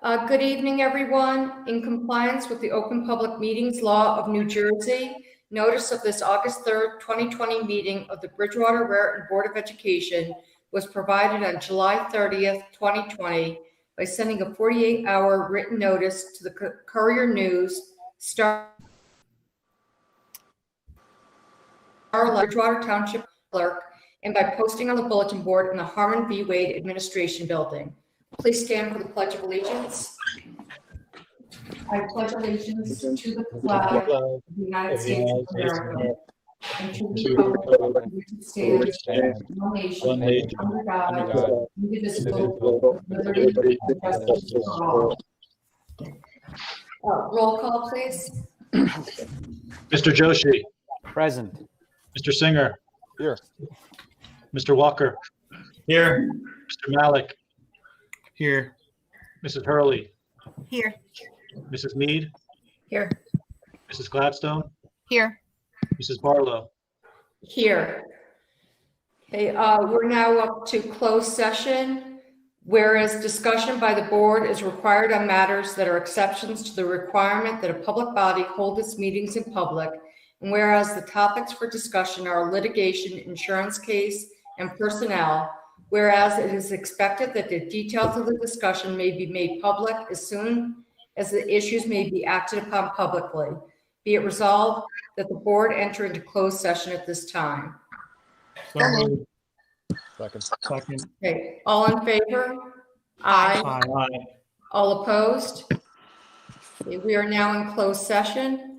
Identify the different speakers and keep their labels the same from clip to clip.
Speaker 1: Good evening, everyone. In compliance with the Open Public Meetings Law of New Jersey, notice of this August 3rd, 2020 meeting of the Bridgewater Raritan Board of Education was provided on July 30th, 2020 by sending a 48-hour written notice to the Courier News, Star Bridgewater Township Clerk, and by posting on the bulletin board in the Harmon V. Wade Administration Building. Please stand for the Pledge of Allegiance. I pledge allegiance to the flag of the United States of America and to the republic which stands one nation under God, indivisible, with liberty and justice for all. Roll call, please.
Speaker 2: Mr. Joshi.
Speaker 3: Present.
Speaker 2: Mr. Singer.
Speaker 3: Here.
Speaker 2: Mr. Walker.
Speaker 4: Here.
Speaker 2: Mr. Malik.
Speaker 4: Here.
Speaker 2: Mrs. Hurley.
Speaker 5: Here.
Speaker 2: Mrs. Mead.
Speaker 1: Here.
Speaker 2: Mrs. Gladstone.
Speaker 5: Here.
Speaker 2: Mrs. Barlow.
Speaker 1: Here. Okay, we're now up to closed session. Whereas discussion by the board is required on matters that are exceptions to the requirement that a public body hold its meetings in public, and whereas the topics for discussion are litigation, insurance case, and personnel, whereas it is expected that the details of the discussion may be made public as soon as the issues may be acted upon publicly. Be it resolved that the board enter into closed session at this time.
Speaker 4: Second.
Speaker 3: Second.
Speaker 1: Okay, all in favor? Aye.
Speaker 4: Aye.
Speaker 1: All opposed? Okay, we are now in closed session.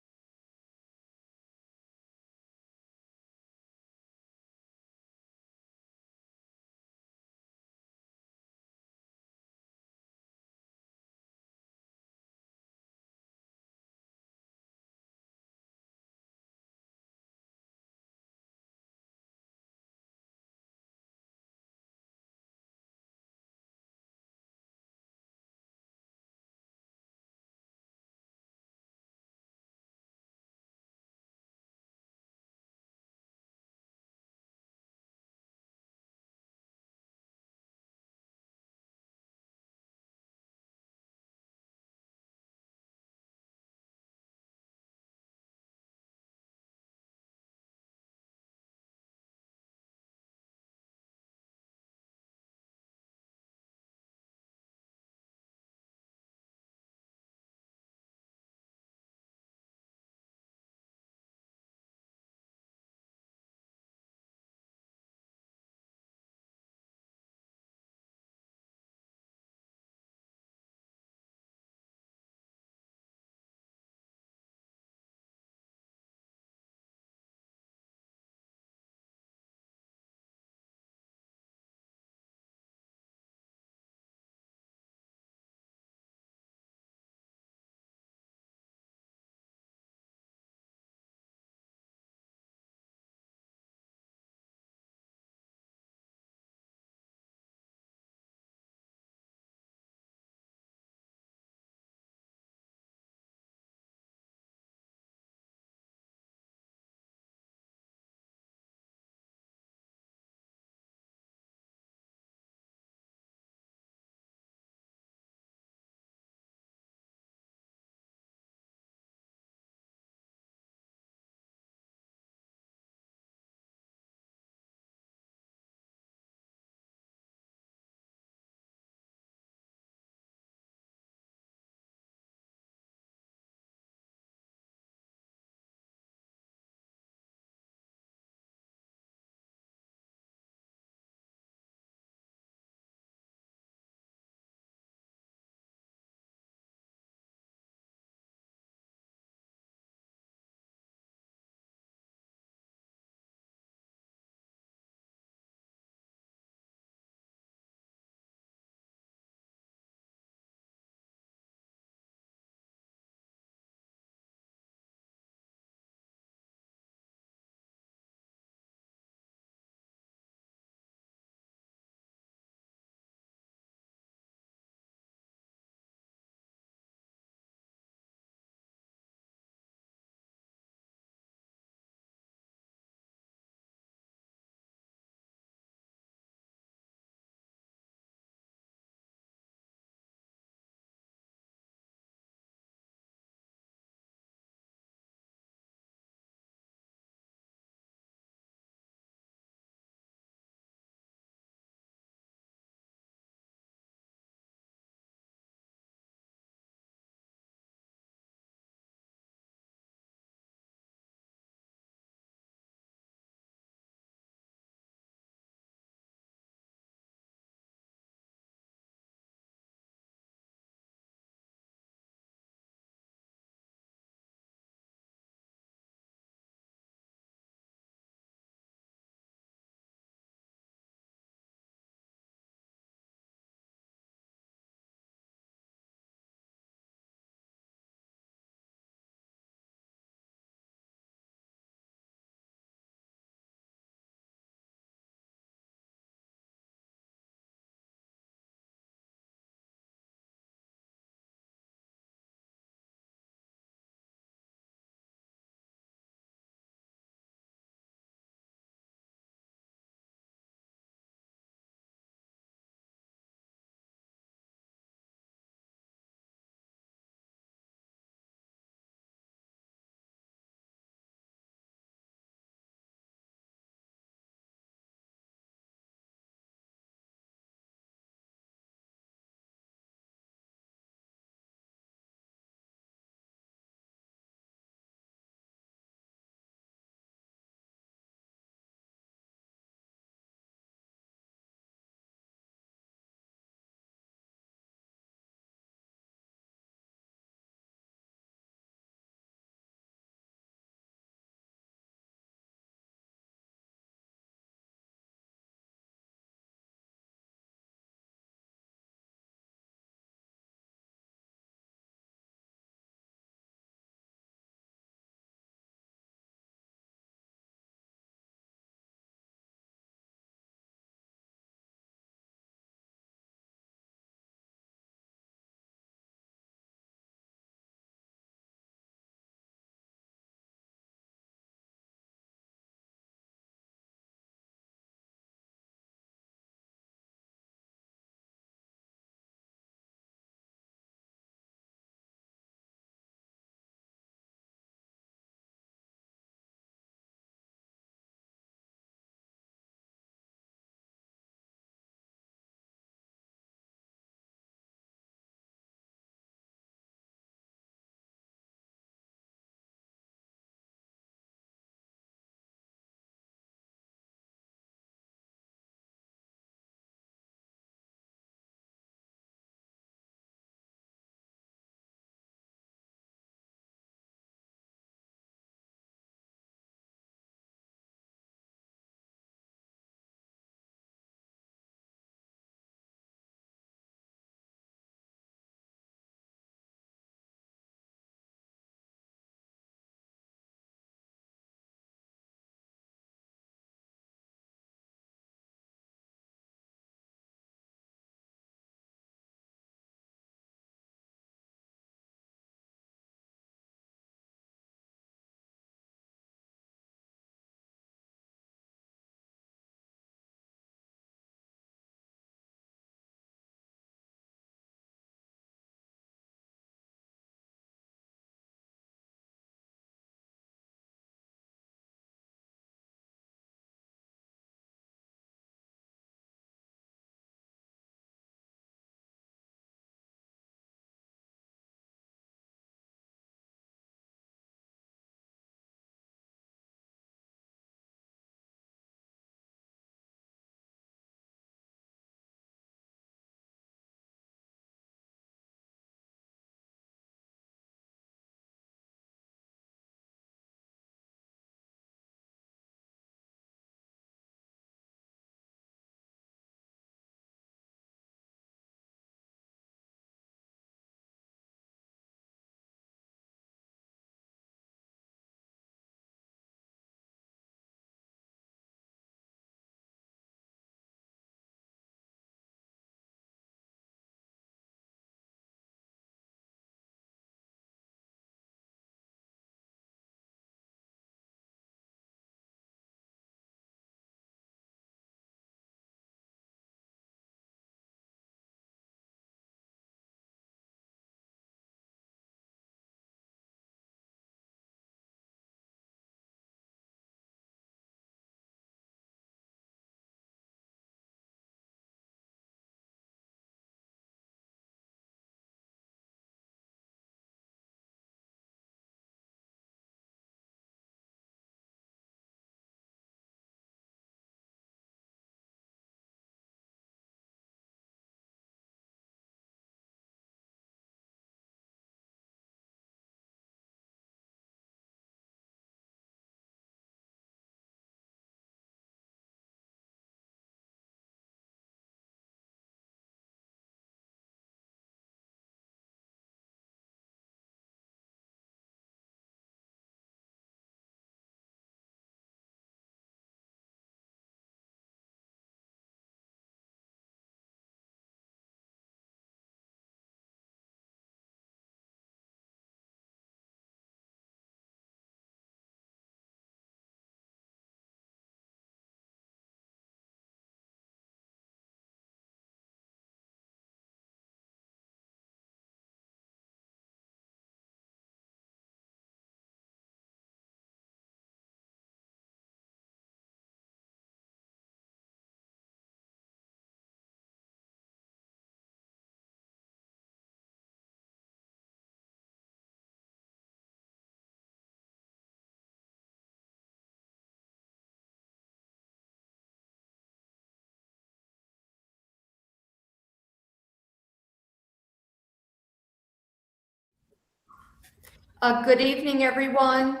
Speaker 1: Good evening, everyone.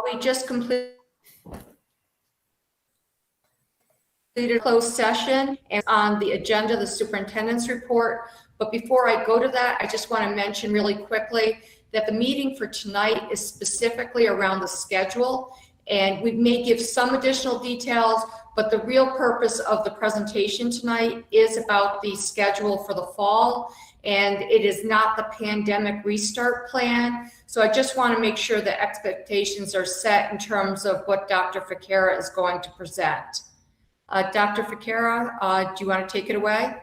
Speaker 1: We just completed a closed session and on the agenda, the superintendent's report. But before I go to that, I just want to mention really quickly that the meeting for tonight is specifically around the schedule. And we may give some additional details, but the real purpose of the presentation tonight is about the schedule for the fall. And it is not the pandemic restart plan. So I just want to make sure that expectations are set in terms of what Dr. Ficara is going to present. Dr. Ficara, do you want to take it away?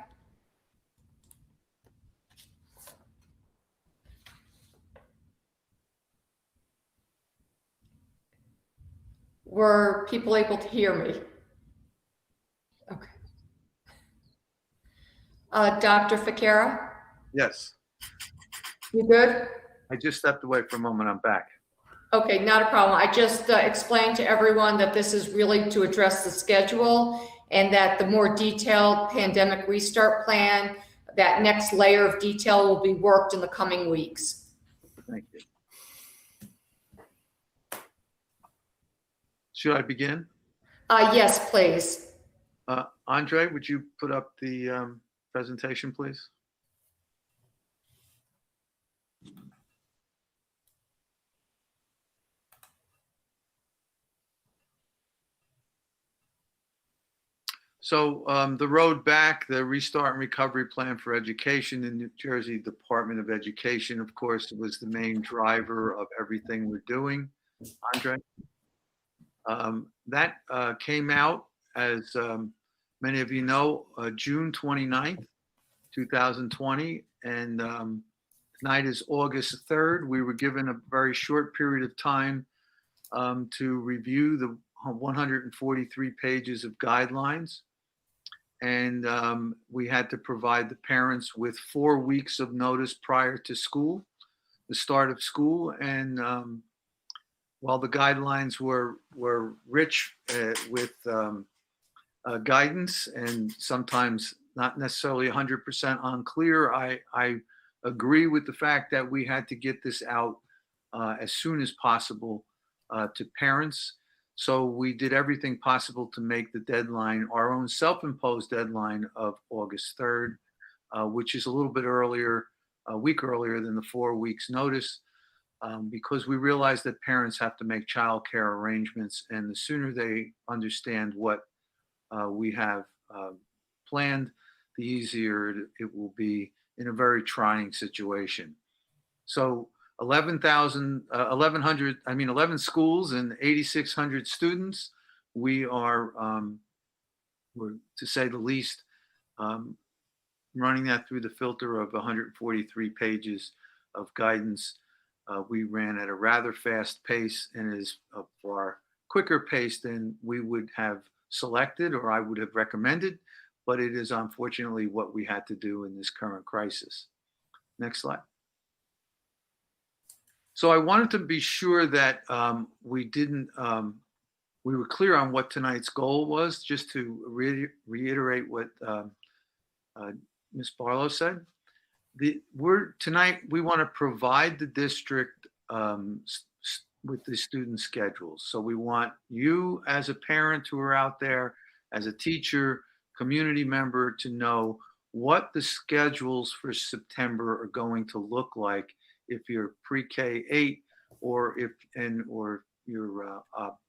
Speaker 1: Were people able to hear me? Okay. Dr. Ficara,
Speaker 5: Yes,
Speaker 1: you good?
Speaker 5: I just stepped away for a moment. I'm back.
Speaker 1: Okay, not a problem. I just explained to everyone that this is really to address the schedule and that the more detailed pandemic restart plan, that next layer of detail will be worked in the coming weeks.
Speaker 5: Thank you. Should I begin?
Speaker 1: Yes, please.
Speaker 5: Andre, would you put up the presentation, please? So the road back, the restart and recovery plan for education in New Jersey Department of Education, of course, was the main driver of everything we're doing. Andre? That came out, as many of you know, June 29th, 2020. And tonight is August 3rd. We were given a very short period of time to review the 143 pages of guidelines. And we had to provide the parents with 4 weeks of notice prior to school, the start of school. And while the guidelines were rich with guidance and sometimes not necessarily 100% unclear, I agree with the fact that we had to get this out as soon as possible to parents. So we did everything possible to make the deadline, our own self-imposed deadline of August 3rd, which is a little bit earlier, a week earlier than the 4 weeks notice, because we realize that parents have to make childcare arrangements, and the sooner they understand what we have planned, the easier it will be in a very trying situation. So 11 schools and 8,600 students. We are, we're, to say the least, running that through the filter of 143 pages of guidance. We ran at a rather fast pace and is a far quicker pace than we would have selected or I would have recommended, but it is unfortunately what we had to do in this current crisis. Next slide. So I wanted to be sure that we were clear on what tonight's goal was, just to reiterate what Ms. Barlow said. Tonight, we want to provide the district with the student schedules. So we want you as a parent who are out there, as a teacher, community member, to know what the schedules for September are going to look like if you're pre-K 8 or you're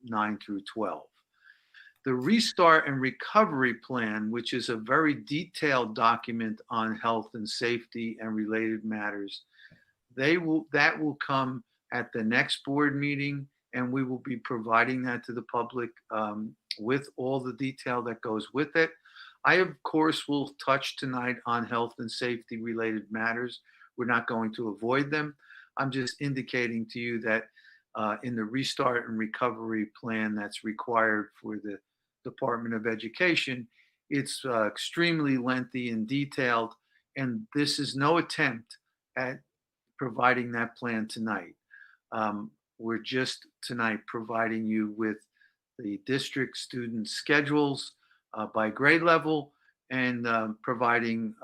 Speaker 5: 9 through 12. The restart and recovery plan, which is a very detailed document on health and safety and related matters, that will come at the next board meeting, and we will be providing that to the public with all the detail that goes with it. I, of course, will touch tonight on health and safety related matters. We're not going to avoid them. I'm just indicating to you that in the restart and recovery plan that's required for the Department of Education, it's extremely lengthy and detailed, and this is no attempt at providing that plan tonight. We're just tonight providing you with the district student schedules by grade level and providing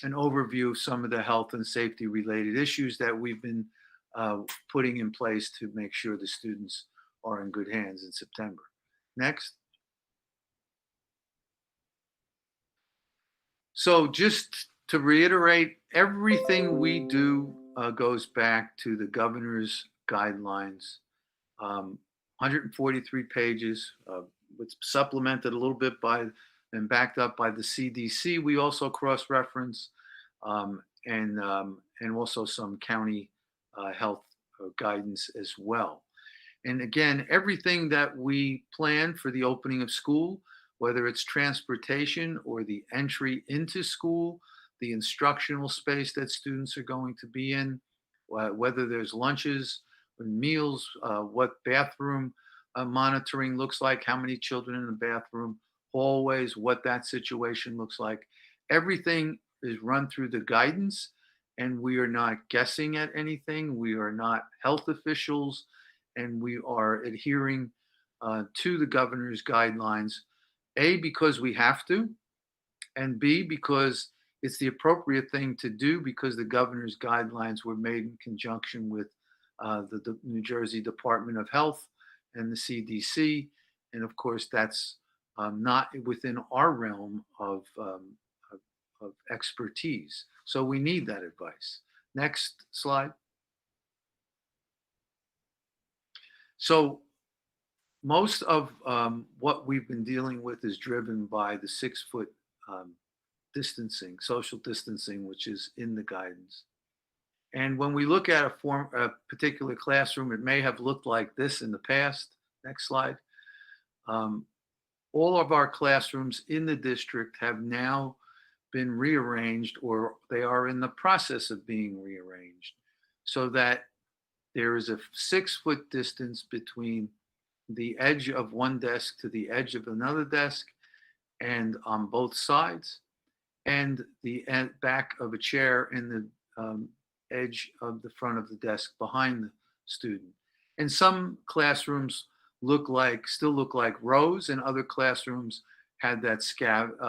Speaker 5: an overview of some of the health and safety related issues that we've been putting in place to make sure the students are in good hands in September. Next. So just to reiterate, everything we do goes back to the governor's guidelines. 143 pages, it's supplemented a little bit by and backed up by the CDC. We also cross-reference and also some county health guidance as well. And again, everything that we plan for the opening of school, whether it's transportation or the entry into school, the instructional space that students are going to be in, whether there's lunches and meals, what bathroom monitoring looks like, how many children in the bathroom, hallways, what that situation looks like. Everything is run through the guidance, and we are not guessing at anything. We are not health officials, and we are adhering to the governor's guidelines, A, because we have to, and B, because it's the appropriate thing to do because the governor's guidelines were made in conjunction with the New Jersey Department of Health and the CDC. And of course, that's not within our realm of expertise. So we need that advice. Next slide. So most of what we've been dealing with is driven by the 6-foot distancing, social distancing, which is in the guidance. And when we look at a particular classroom, it may have looked like this in the past. Next slide. All of our classrooms in the district have now been rearranged, or they are in the process of being rearranged, so that there is a 6-foot distance between the edge of one desk to the edge of another desk, and on both sides, and the back of a chair in the edge of the front of the desk behind the student. And some classrooms still look like rows, and other classrooms had that scattered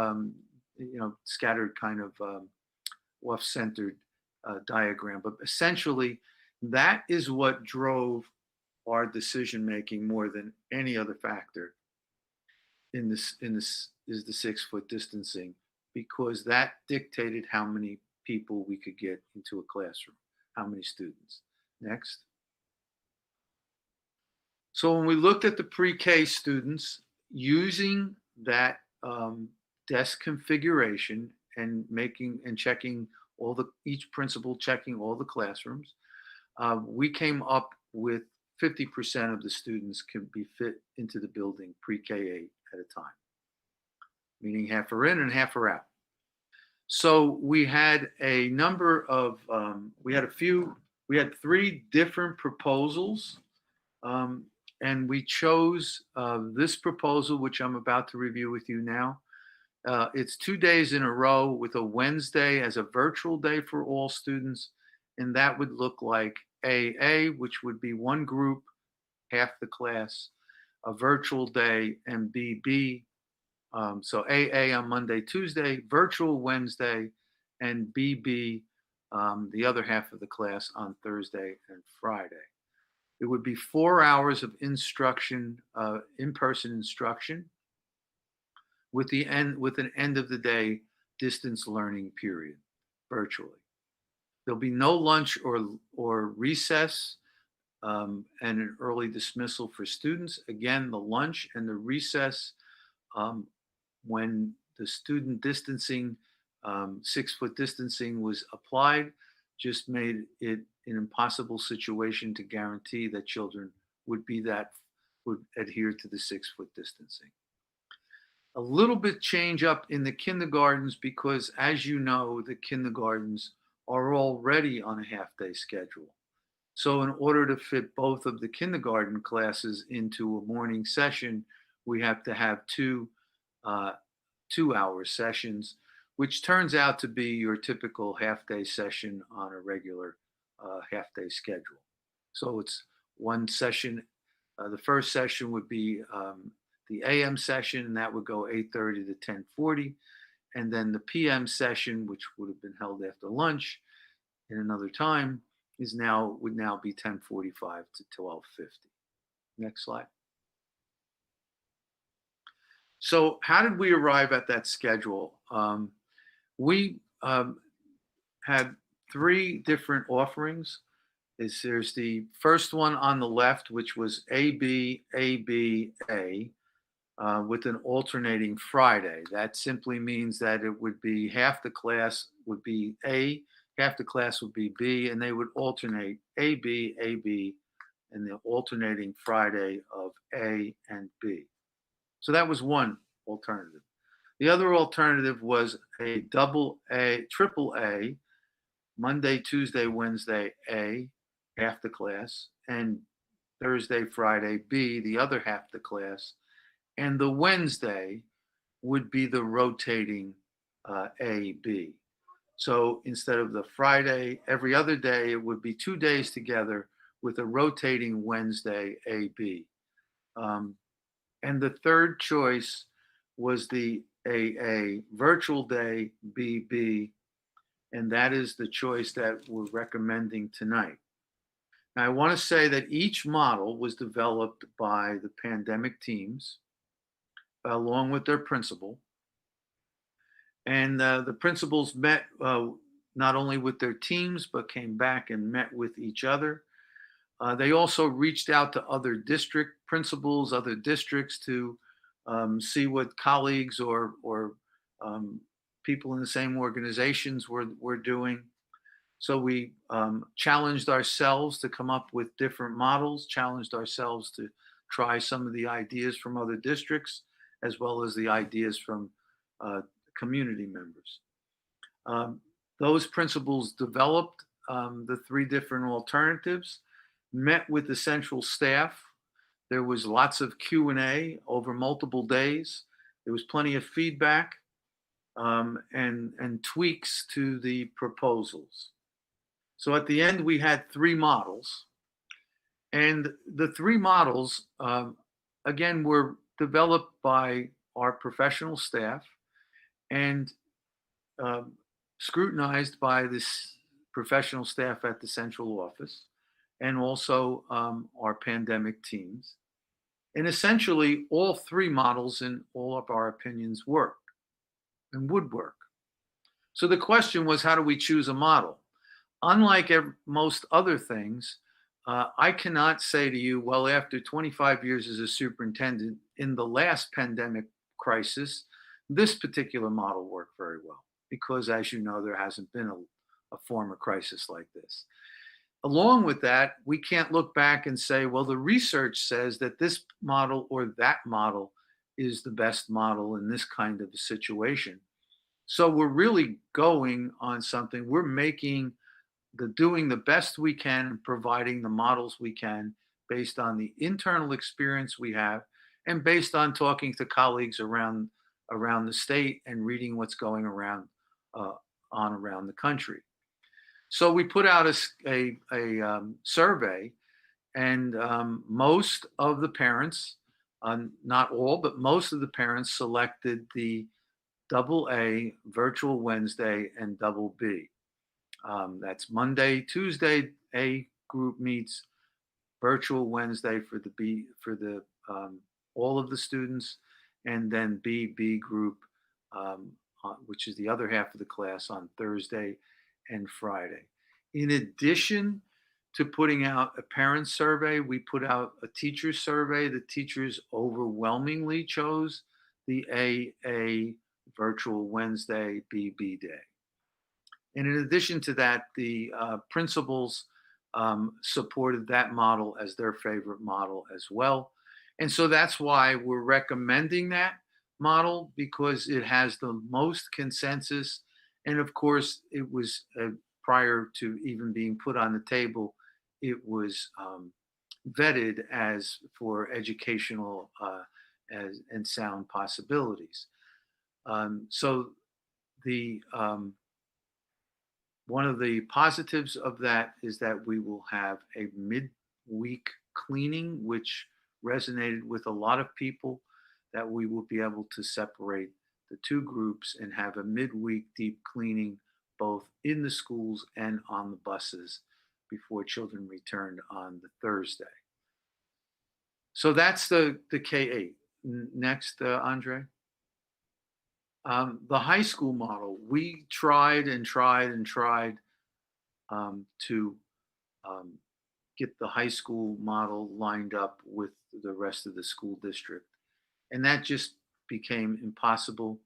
Speaker 5: kind of off-centered diagram. But essentially, that is what drove our decision making more than any other factor in this is the 6-foot distancing, because that dictated how many people we could get into a classroom, how many students. Next. So when we looked at the pre-K students, using that desk configuration and checking each principal checking all the classrooms, we came up with 50% of the students can be fit into the building pre-K-8 at a time, meaning half are in and half are out. So we had a number of, we had 3 different proposals, and we chose this proposal, which I'm about to review with you now. It's 2 days in a row with a Wednesday as a virtual day for all students, and that would look like AA, which would be one group, half the class, a virtual day, and BB. So AA on Monday, Tuesday, virtual Wednesday, and BB, the other half of the class, on Thursday and Friday. It would be 4 hours of instruction, in-person instruction, with an end of the day distance learning period, virtually. There'll be no lunch or recess, and an early dismissal for students. Again, the lunch and the recess, when the student distancing, 6-foot distancing was applied, just made it an impossible situation to guarantee that children would adhere to the 6-foot distancing. A little bit change up in the kindergartens because, as you know, the kindergartens are already on a half-day schedule. So in order to fit both of the kindergarten classes into a morning session, we have to have 2 2-hour sessions, which turns out to be your typical half-day session on a regular half-day schedule. So it's one session. The first session would be the AM session, and that would go 8:30 to 10:40. And then the PM session, which would have been held after lunch in another time, would now be 10:45 to 12:50. Next slide. So how did we arrive at that schedule? We had three different offerings. There's the first one on the left, which was AB, AB, A, with an alternating Friday. That simply means that it would be half the class would be A, half the class would be B, and they would alternate AB, AB, and the alternating Friday of A and B. So that was one alternative. The other alternative was a double A, triple A, Monday, Tuesday, Wednesday, A, half the class, and Thursday, Friday, B, the other half the class. And the Wednesday would be the rotating A, B. So instead of the Friday, every other day, it would be 2 days together with a rotating Wednesday, A, B. And the third choice was the AA, virtual day, BB, and that is the choice that we're recommending tonight. Now, I want to say that each model was developed by the pandemic teams along with their principal. And the principals met not only with their teams, but came back and met with each other. They also reached out to other district principals, other districts to see what colleagues or people in the same organizations were doing. So we challenged ourselves to come up with different models, challenged ourselves to try some of the ideas from other districts, as well as the ideas from community members. Those principals developed the three different alternatives, met with the central staff. There was lots of Q&A over multiple days. There was plenty of feedback and tweaks to the proposals. So at the end, we had three models. And the three models, again, were developed by our professional staff and scrutinized by this professional staff at the central office and also our pandemic teams. And essentially, all three models, in all of our opinions, work and would work. So the question was, how do we choose a model? Unlike most other things, I cannot say to you, well, after 25 years as a superintendent, in the last pandemic crisis, this particular model worked very well, because as you know, there hasn't been a former crisis like this. Along with that, we can't look back and say, well, the research says that this model or that model is the best model in this kind of a situation. So we're really going on something. We're doing the best we can and providing the models we can based on the internal experience we have and based on talking to colleagues around the state and reading what's going around the country. So we put out a survey, and most of the parents, not all, but most of the parents selected the double A, virtual Wednesday, and double B. That's Monday, Tuesday, A group meets, virtual Wednesday for the all of the students, and then B group, which is the other half of the class, on Thursday and Friday. In addition to putting out a parent survey, we put out a teacher survey. The teachers overwhelmingly chose the AA, virtual Wednesday, BB day. And in addition to that, the principals supported that model as their favorite model as well. And so that's why we're recommending that model, because it has the most consensus. And of course, it was prior to even being put on the table, it was vetted as for educational and sound possibilities. So the one of the positives of that is that we will have a midweek cleaning, which resonated with a lot of people, that we will be able to separate the two groups and have a midweek deep cleaning both in the schools and on the buses, before children returned on the Thursday. So that's the K-8. Next, Andre. The high school model, we tried and tried and tried to get the high school model lined up with the rest of the school district. And that just became impossible,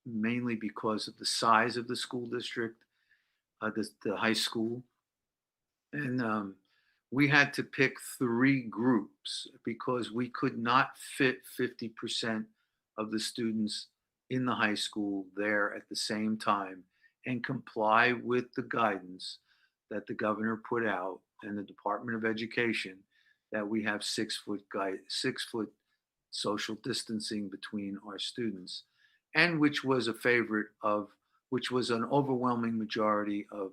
Speaker 5: mainly because of the size of the school district, the high school. And we had to pick 3 groups because we could not fit 50% of the students in the high school there at the same time and comply with the guidance that the governor put out and the Department of Education, that we have 6-foot social distancing between our students, and which was which was an overwhelming majority of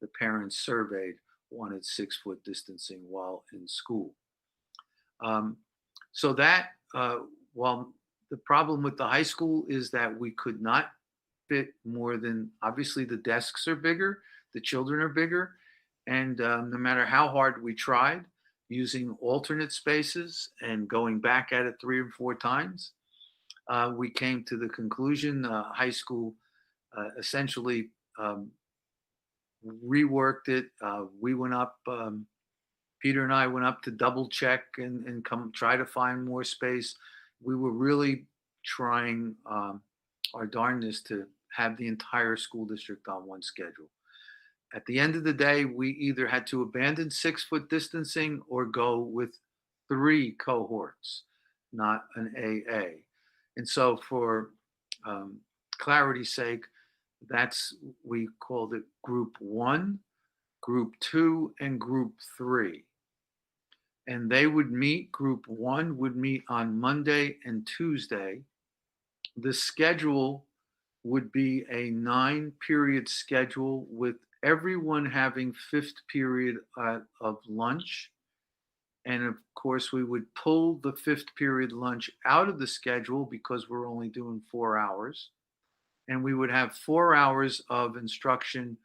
Speaker 5: the parents surveyed wanted 6-foot distancing while in school. So that, while the problem with the high school is that we could not fit more than, obviously the desks are bigger, the children are bigger, and no matter how hard we tried using alternate spaces and going back at it 3 or 4 times, we came to the conclusion high school essentially reworked it. We went up, Peter and I went up to double check and try to find more space. We were really trying our darndest to have the entire school district on one schedule. At the end of the day, we either had to abandon 6-foot distancing or go with 3 cohorts, not an AA. And so for clarity's sake, we called it group 1, group 2, and group 3. And they would meet, group 1 would meet on Monday and Tuesday. The schedule would be a 9-period schedule with everyone having 5th period of lunch. And of course, we would pull the 5th period lunch out of the schedule because we're only doing 4 hours. And we would have 4 hours of instruction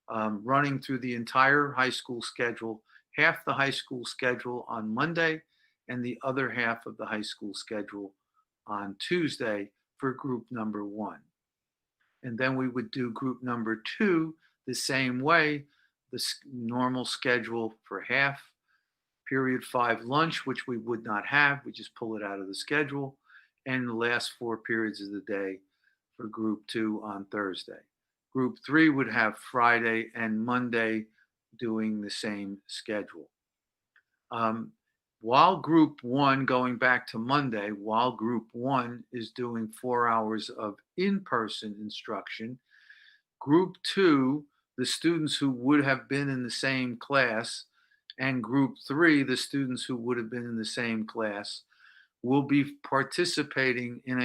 Speaker 5: running through the entire high school schedule, half the high school schedule on Monday and the other half of the high school schedule on Tuesday for group number 1. And then we would do group number 2 the same way, the normal schedule for half, period 5 lunch, which we would not have, we just pull it out of the schedule, and the last 4 periods of the day for group 2 on Thursday. Group 3 would have Friday and Monday doing the same schedule. While group 1, going back to Monday, while group 1 is doing 4 hours of in-person instruction, group 2, the students who would have been in the same class, and group 3, the students who would have been in the same class, will be participating in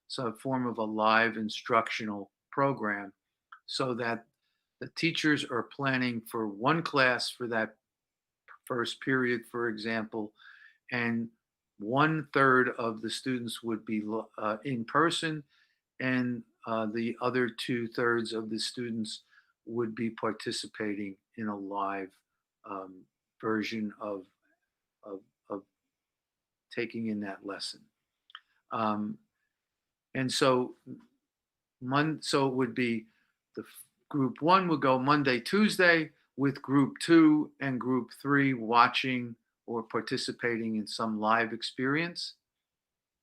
Speaker 5: some form of a live instructional program, so that the teachers are planning for one class for that first period, for example, and 1/3 of the students would be in person, and the other 2/3 of the students would be participating in a live version of taking in that lesson. And so it would be group 1 would go Monday, Tuesday, with group 2 and group 3 watching or participating in some live experience.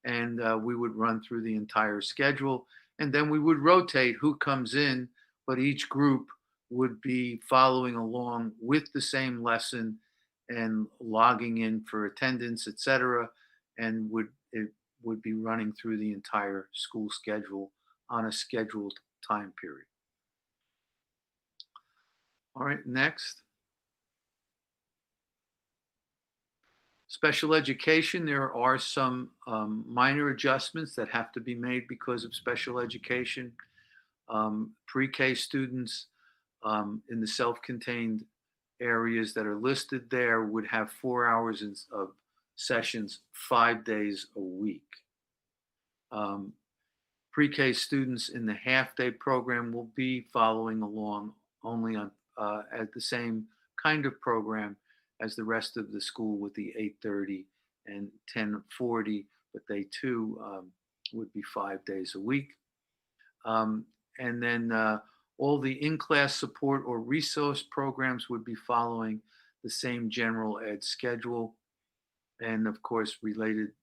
Speaker 5: And we would run through the entire schedule, and then we would rotate who comes in, but each group would be following along with the same lesson and logging in for attendance, etc., and it would be running through the entire school schedule on a scheduled time period. All right, next. Special education, there are some minor adjustments that have to be made because of special education. Pre-K students in the self-contained areas that are listed there would have 4 hours of sessions 5 days a week. Pre-K students in the half-day program will be following along only on at the same kind of program as the rest of the school with the 8:30 and 10:40, but they too would be 5 days a week. And then all the in-class support or resource programs would be following the same general ed schedule. And of course, related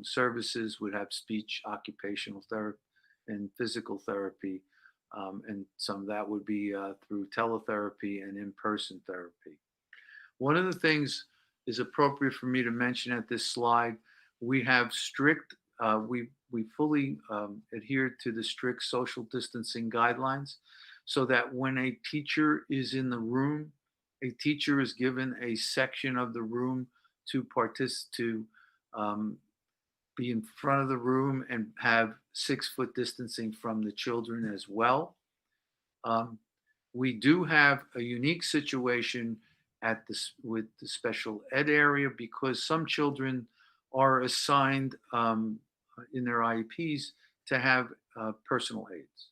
Speaker 5: services would have speech, occupational therapy, and physical therapy. And some of that would be through teletherapy and in-person therapy. One of the things is appropriate for me to mention at this slide. We have strict, we fully adhere to the strict social distancing guidelines, so that when a teacher is in the room, a teacher is given a section of the room to be in front of the room and have 6 foot distancing from the children as well. We do have a unique situation with the special ed area, because some children are assigned in their IEPs to have personal aides.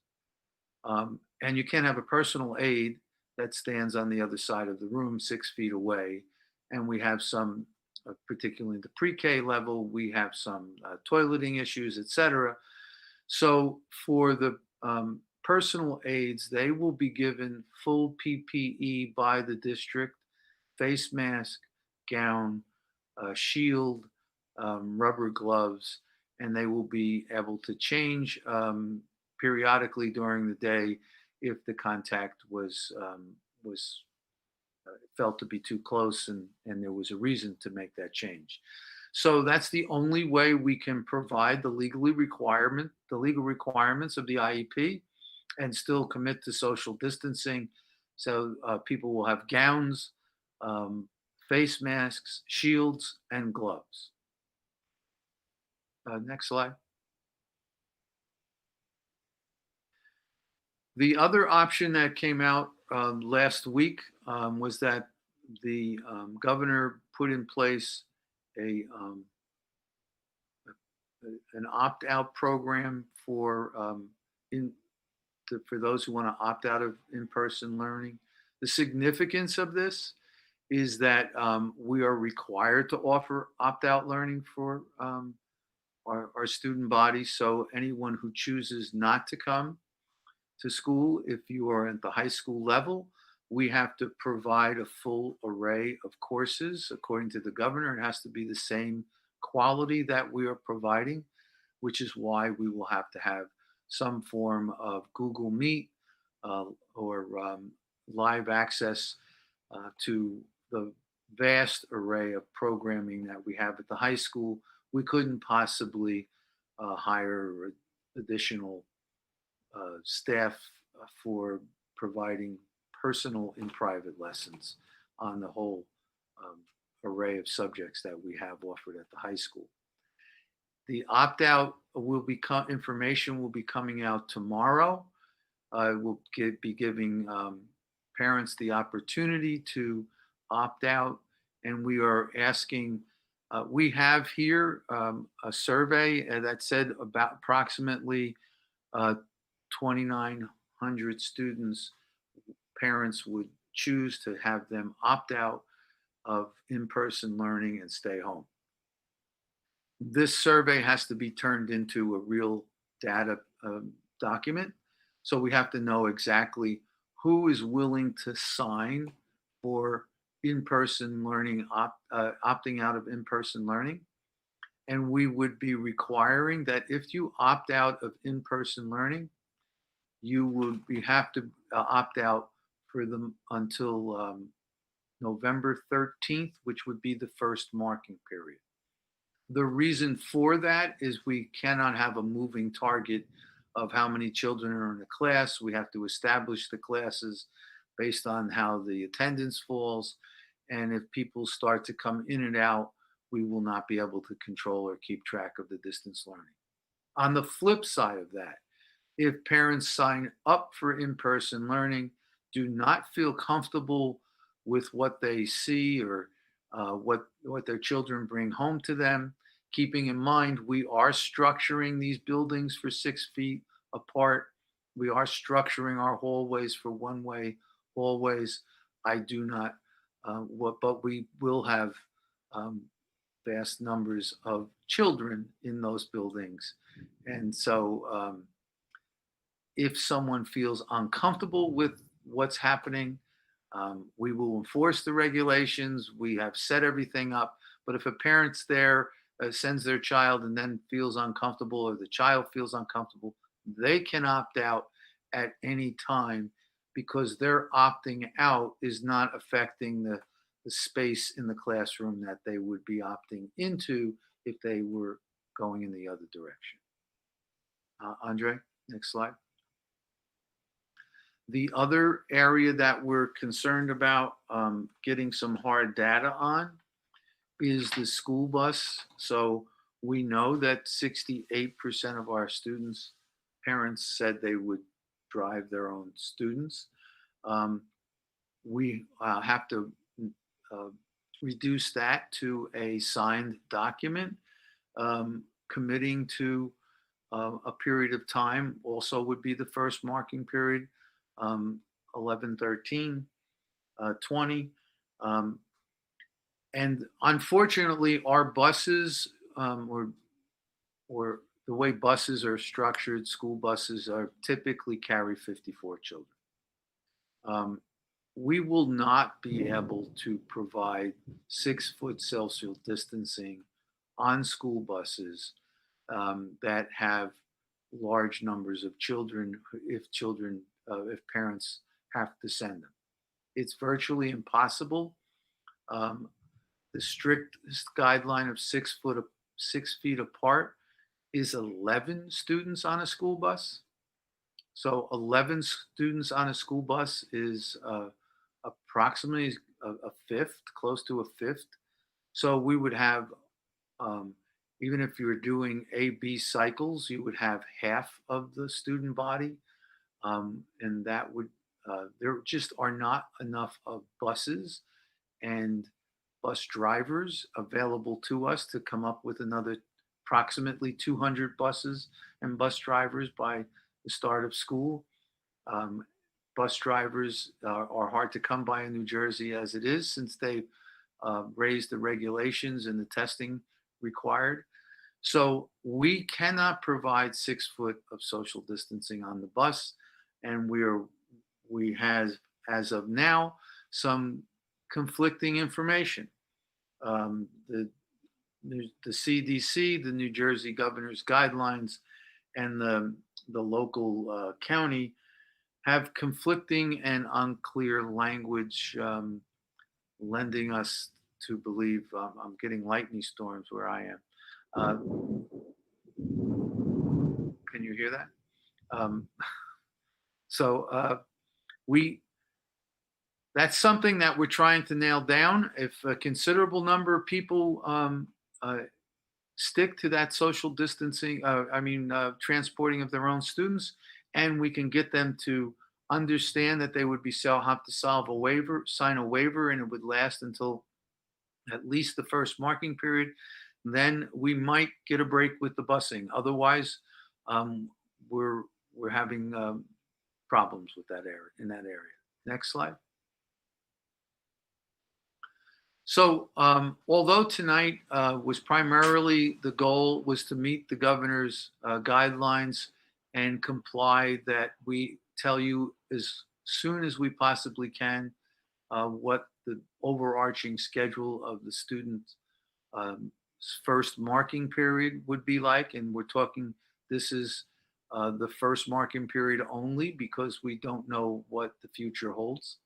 Speaker 5: And you can't have a personal aide that stands on the other side of the room 6 feet away. And we have some, particularly the pre-K level, we have some toileting issues, etc. So for the personal aides, they will be given full PPE by the district: face mask, gown, shield, rubber gloves, and they will be able to change periodically during the day if the contact was felt to be too close and there was a reason to make that change. So that's the only way we can provide the legal requirements of the IEP and still commit to social distancing. So people will have gowns, face masks, shields, and gloves. Next slide. The other option that came out last week was that the governor put in place an opt-out program for those who want to opt out of in-person learning. The significance of this is that we are required to offer opt-out learning for our student body. So anyone who chooses not to come to school, if you are at the high school level, we have to provide a full array of courses. According to the governor, it has to be the same quality that we are providing, which is why we will have to have some form of Google Meet or live access to the vast array of programming that we have at the high school. We couldn't possibly hire additional staff for providing personal and private lessons on the whole array of subjects that we have offered at the high school. The opt-out information will be coming out tomorrow. We'll be giving parents the opportunity to opt out, and we are asking. We have here a survey that said about approximately 2,900 students, parents would choose to have them opt out of in-person learning and stay home. This survey has to be turned into a real data document. So we have to know exactly who is willing to sign for in-person learning, opting out of in-person learning. And we would be requiring that if you opt out of in-person learning, you have to opt out for them until November 13th, which would be the first marking period. The reason for that is we cannot have a moving target of how many children are in a class. We have to establish the classes based on how the attendance falls. And if people start to come in and out, we will not be able to control or keep track of the distance learning. On the flip side of that, if parents sign up for in-person learning, do not feel comfortable with what they see or what their children bring home to them, keeping in mind we are structuring these buildings for 6 feet apart. We are structuring our hallways for one-way hallways. I do not, but we will have vast numbers of children in those buildings. And so if someone feels uncomfortable with what's happening, we will enforce the regulations. We have set everything up. But if a parent's there, sends their child and then feels uncomfortable, or the child feels uncomfortable, they can opt out at any time, because their opting out is not affecting the space in the classroom that they would be opting into if they were going in the other direction. Andre, next slide. The other area that we're concerned about getting some hard data on is the school bus. So we know that 68% of our students' parents said they would drive their own students. We have to reduce that to a signed document committing to a period of time. Also would be the first marking period, 11, 13, 20. And unfortunately, our buses, or the way buses are structured, school buses are typically carry 54 children. We will not be able to provide 6-foot social distancing on school buses that have large numbers of children, if parents have to send them. It's virtually impossible. The strictest guideline of 6 feet apart is 11 students on a school bus. So 11 students on a school bus is approximately a fifth, close to a fifth. So we would have, even if you were doing A-B cycles, you would have half of the student body. And that would, there just are not enough of buses and bus drivers available to us to come up with another approximately 200 buses and bus drivers by the start of school. Bus drivers are hard to come by in New Jersey as it is, since they raised the regulations and the testing required. So we cannot provide 6 foot of social distancing on the bus. And we have, as of now, some conflicting information. The CDC, the New Jersey governor's guidelines, and the local county have conflicting and unclear language, lending us to believe, I'm getting lightning storms where I am. Can you hear that? So that's something that we're trying to nail down. If a considerable number of people stick to that social distancing, transporting of their own students, and we can get them to understand that they would have to sign a waiver, and it would last until at least the first marking period, then we might get a break with the busing. Otherwise, we're having problems with that area, in that area. Next slide. So although tonight was primarily, the goal was to meet the governor's guidelines and comply, that we tell you as soon as we possibly can what the overarching schedule of the student's first marking period would be like. And we're talking, this is the first marking period only, because we don't know what the future holds.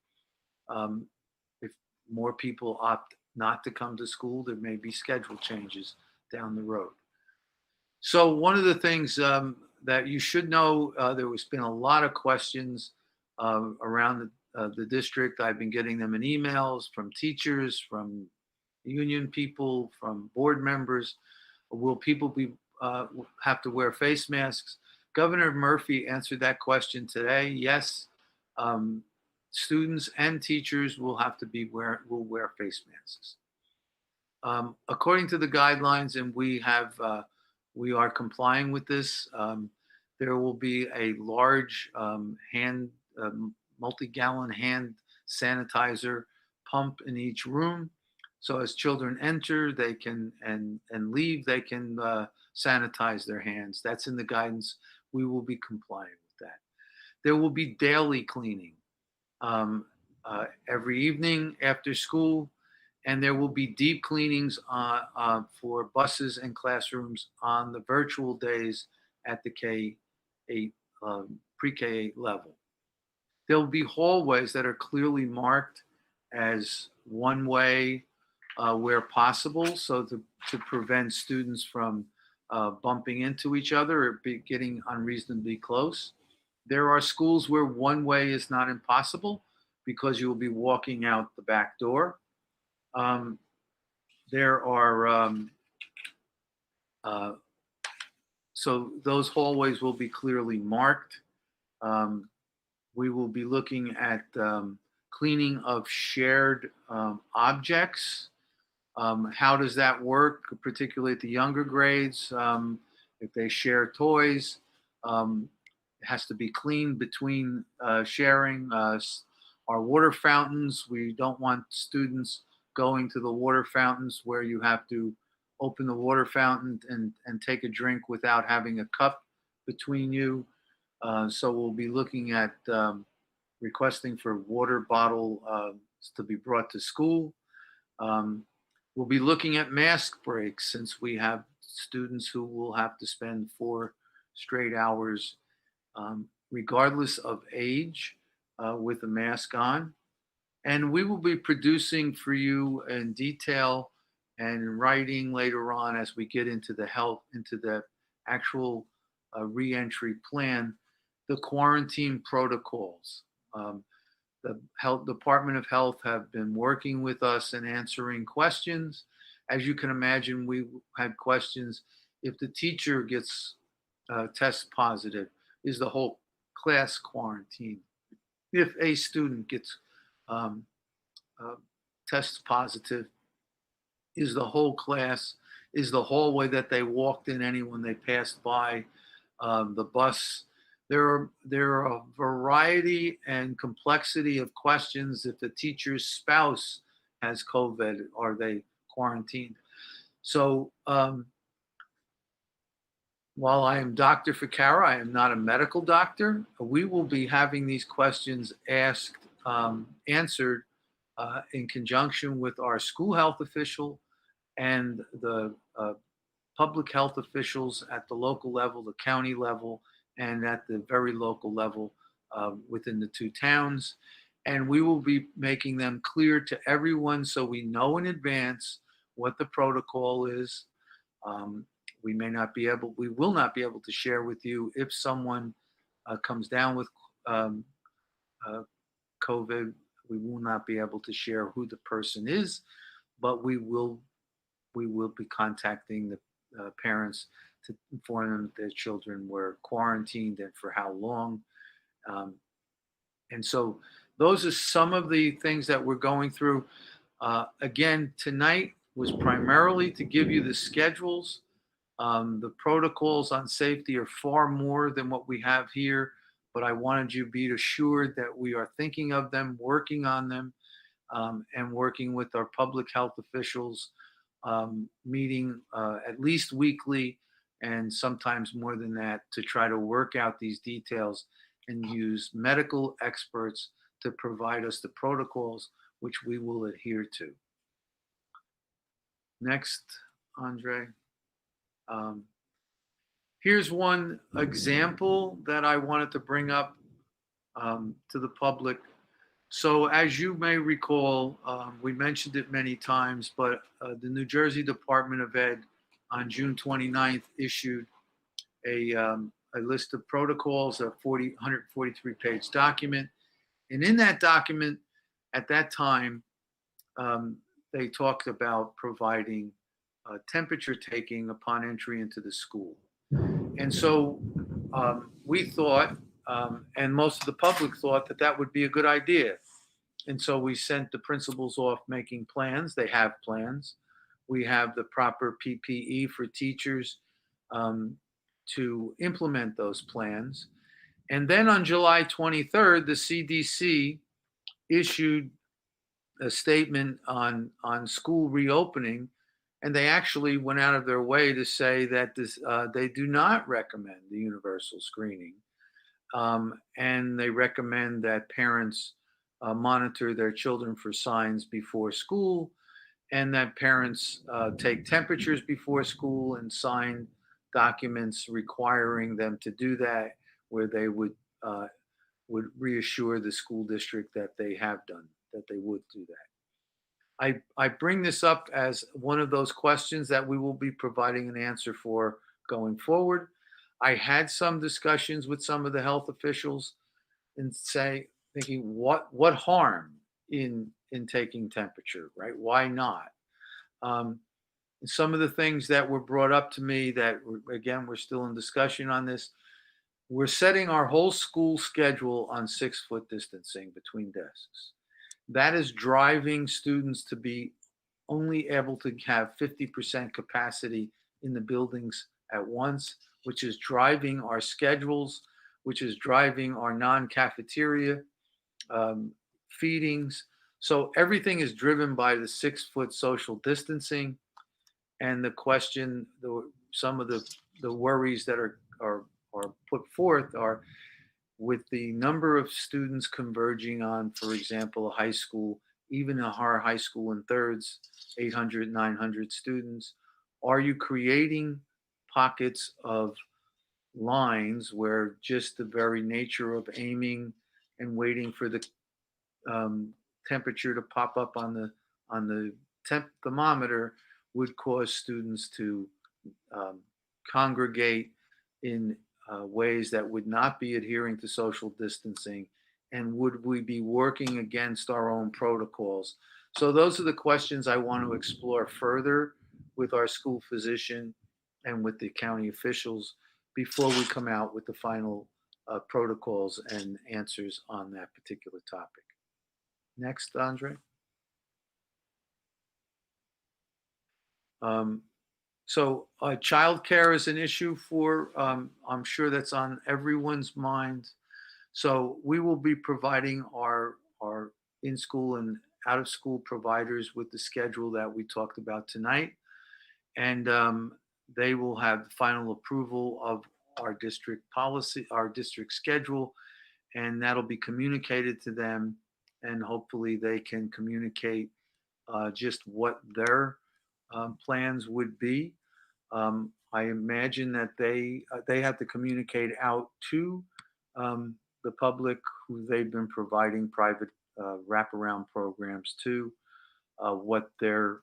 Speaker 5: If more people opt not to come to school, there may be schedule changes down the road. So one of the things that you should know, there has been a lot of questions around the district. I've been getting them in emails from teachers, from union people, from board members. Will people have to wear face masks? Governor Murphy answered that question today. Yes, students and teachers will have to will wear face masks. According to the guidelines, and we are complying with this, there will be a large hand multi-gallon hand sanitizer pump in each room. So as children enter, they can and leave, they can sanitize their hands. That's in the guidance. We will be compliant with that. There will be daily cleaning every evening after school, and there will be deep cleanings for buses and classrooms on the virtual days at the K-8 pre-K-8 level. There will be hallways that are clearly marked as one way where possible, so to prevent students from bumping into each other or getting unreasonably close. There are schools where one way is not impossible because you will be walking out the back door. There are so those hallways will be clearly marked. We will be looking at cleaning of shared objects. How does that work, particularly at the younger grades? If they share toys, it has to be cleaned between sharing. Our water fountains, we don't want students going to the water fountains where you have to open the water fountain and take a drink without having a cup between you. So we'll be looking at requesting for water bottle to be brought to school. We'll be looking at mask breaks since we have students who will have to spend 4 straight hours, regardless of age, with a mask on. And we will be producing for you in detail and in writing later on as we get into the actual reentry plan, the quarantine protocols. The Department of Health have been working with us and answering questions. As you can imagine, we had questions. If the teacher gets test positive, is the whole class quarantined? If a student gets test positive, is the whole class, is the hallway that they walked in, anyone they passed by, the bus? There are a variety and complexity of questions. If the teacher's spouse has COVID, are they quarantined? So while I am Dr. Ficara, I am not a medical doctor. We will be having these questions asked, answered in conjunction with our school health official and the public health officials at the local level, the county level, and at the very local level within the 2 towns. And we will be making them clear to everyone so we know in advance what the protocol is. We will not be able to share with you if someone comes down with COVID. We will not be able to share who the person is, but we will be contacting the parents to inform them that their children were quarantined and for how long. And so those are some of the things that we're going through. Again, tonight was primarily to give you the schedules. The protocols on safety are far more than what we have here, but I wanted you to be assured that we are thinking of them, working on them, and working with our public health officials, meeting at least weekly and sometimes more than that to try to work out these details and use medical experts to provide us the protocols which we will adhere to. Next, Andre. Here's one example that I wanted to bring up to the public. So as you may recall, we mentioned it many times, but the New Jersey Department of Ed on June 29th issued a list of protocols, a 143-page document. And in that document, at that time, they talked about providing temperature taking upon entry into the school. And so we thought, and most of the public thought, that that would be a good idea. And so we sent the principals off making plans. They have plans. We have the proper PPE for teachers to implement those plans. And then on July 23rd, the CDC issued a statement on school reopening, and they actually went out of their way to say that they do not recommend the universal screening, and they recommend that parents monitor their children for signs before school, and that parents take temperatures before school and sign documents requiring them to do that, where they would reassure the school district that they have done, that they would do that. I bring this up as one of those questions that we will be providing an answer for going forward. I had some discussions with some of the health officials and thinking, what harm in taking temperature, right? Why not? Some of the things that were brought up to me that, again, we're still in discussion on this. We're setting our whole school schedule on 6-foot distancing between desks. That is driving students to be only able to have 50% capacity in the buildings at once, which is driving our schedules, which is driving our non-cafeteria feedings. So everything is driven by the 6-foot social distancing. And the question, some of the worries that are put forth are, with the number of students converging on, for example, a high school, even our high school in thirds, 800, 900 students, are you creating pockets of lines where just the very nature of aiming and waiting for the temperature to pop up on the thermometer would cause students to congregate in ways that would not be adhering to social distancing? And would we be working against our own protocols? So those are the questions I want to explore further with our school physician and with the county officials before we come out with the final protocols and answers on that particular topic. Next, Andre. So childcare is an issue for, I'm sure that's on everyone's mind. So we will be providing our in-school and out-of-school providers with the schedule that we talked about tonight. And they will have the final approval of our district policy, our district schedule, and that'll be communicated to them. And hopefully they can communicate just what their plans would be. I imagine that they have to communicate out to the public who they've been providing private wraparound programs to, what their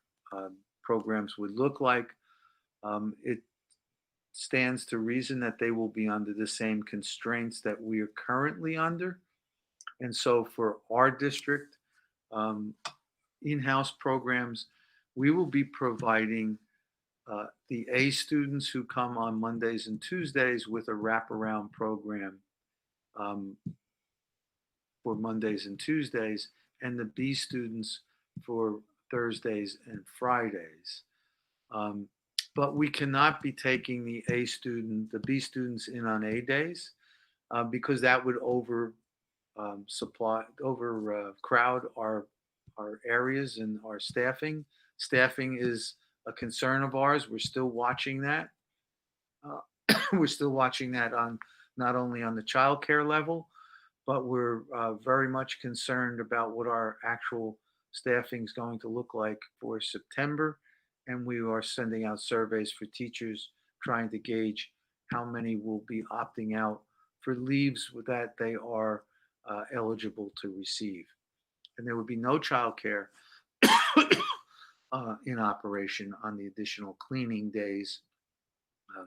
Speaker 5: programs would look like. It stands to reason that they will be under the same constraints that we are currently under. And so for our district, in-house programs, we will be providing the A students who come on Mondays and Tuesdays with a wraparound program for Mondays and Tuesdays, and the B students for Thursdays and Fridays. But we cannot be taking the B students in on A days because that would crowd our areas and our staffing. Staffing is a concern of ours. We're still watching that. We're still watching that on not only on the child care level, but we're very much concerned about what our actual staffing is going to look like for September. And we are sending out surveys for teachers, trying to gauge how many will be opting out for leaves that they are eligible to receive. And there would be no child care in operation on the additional cleaning days.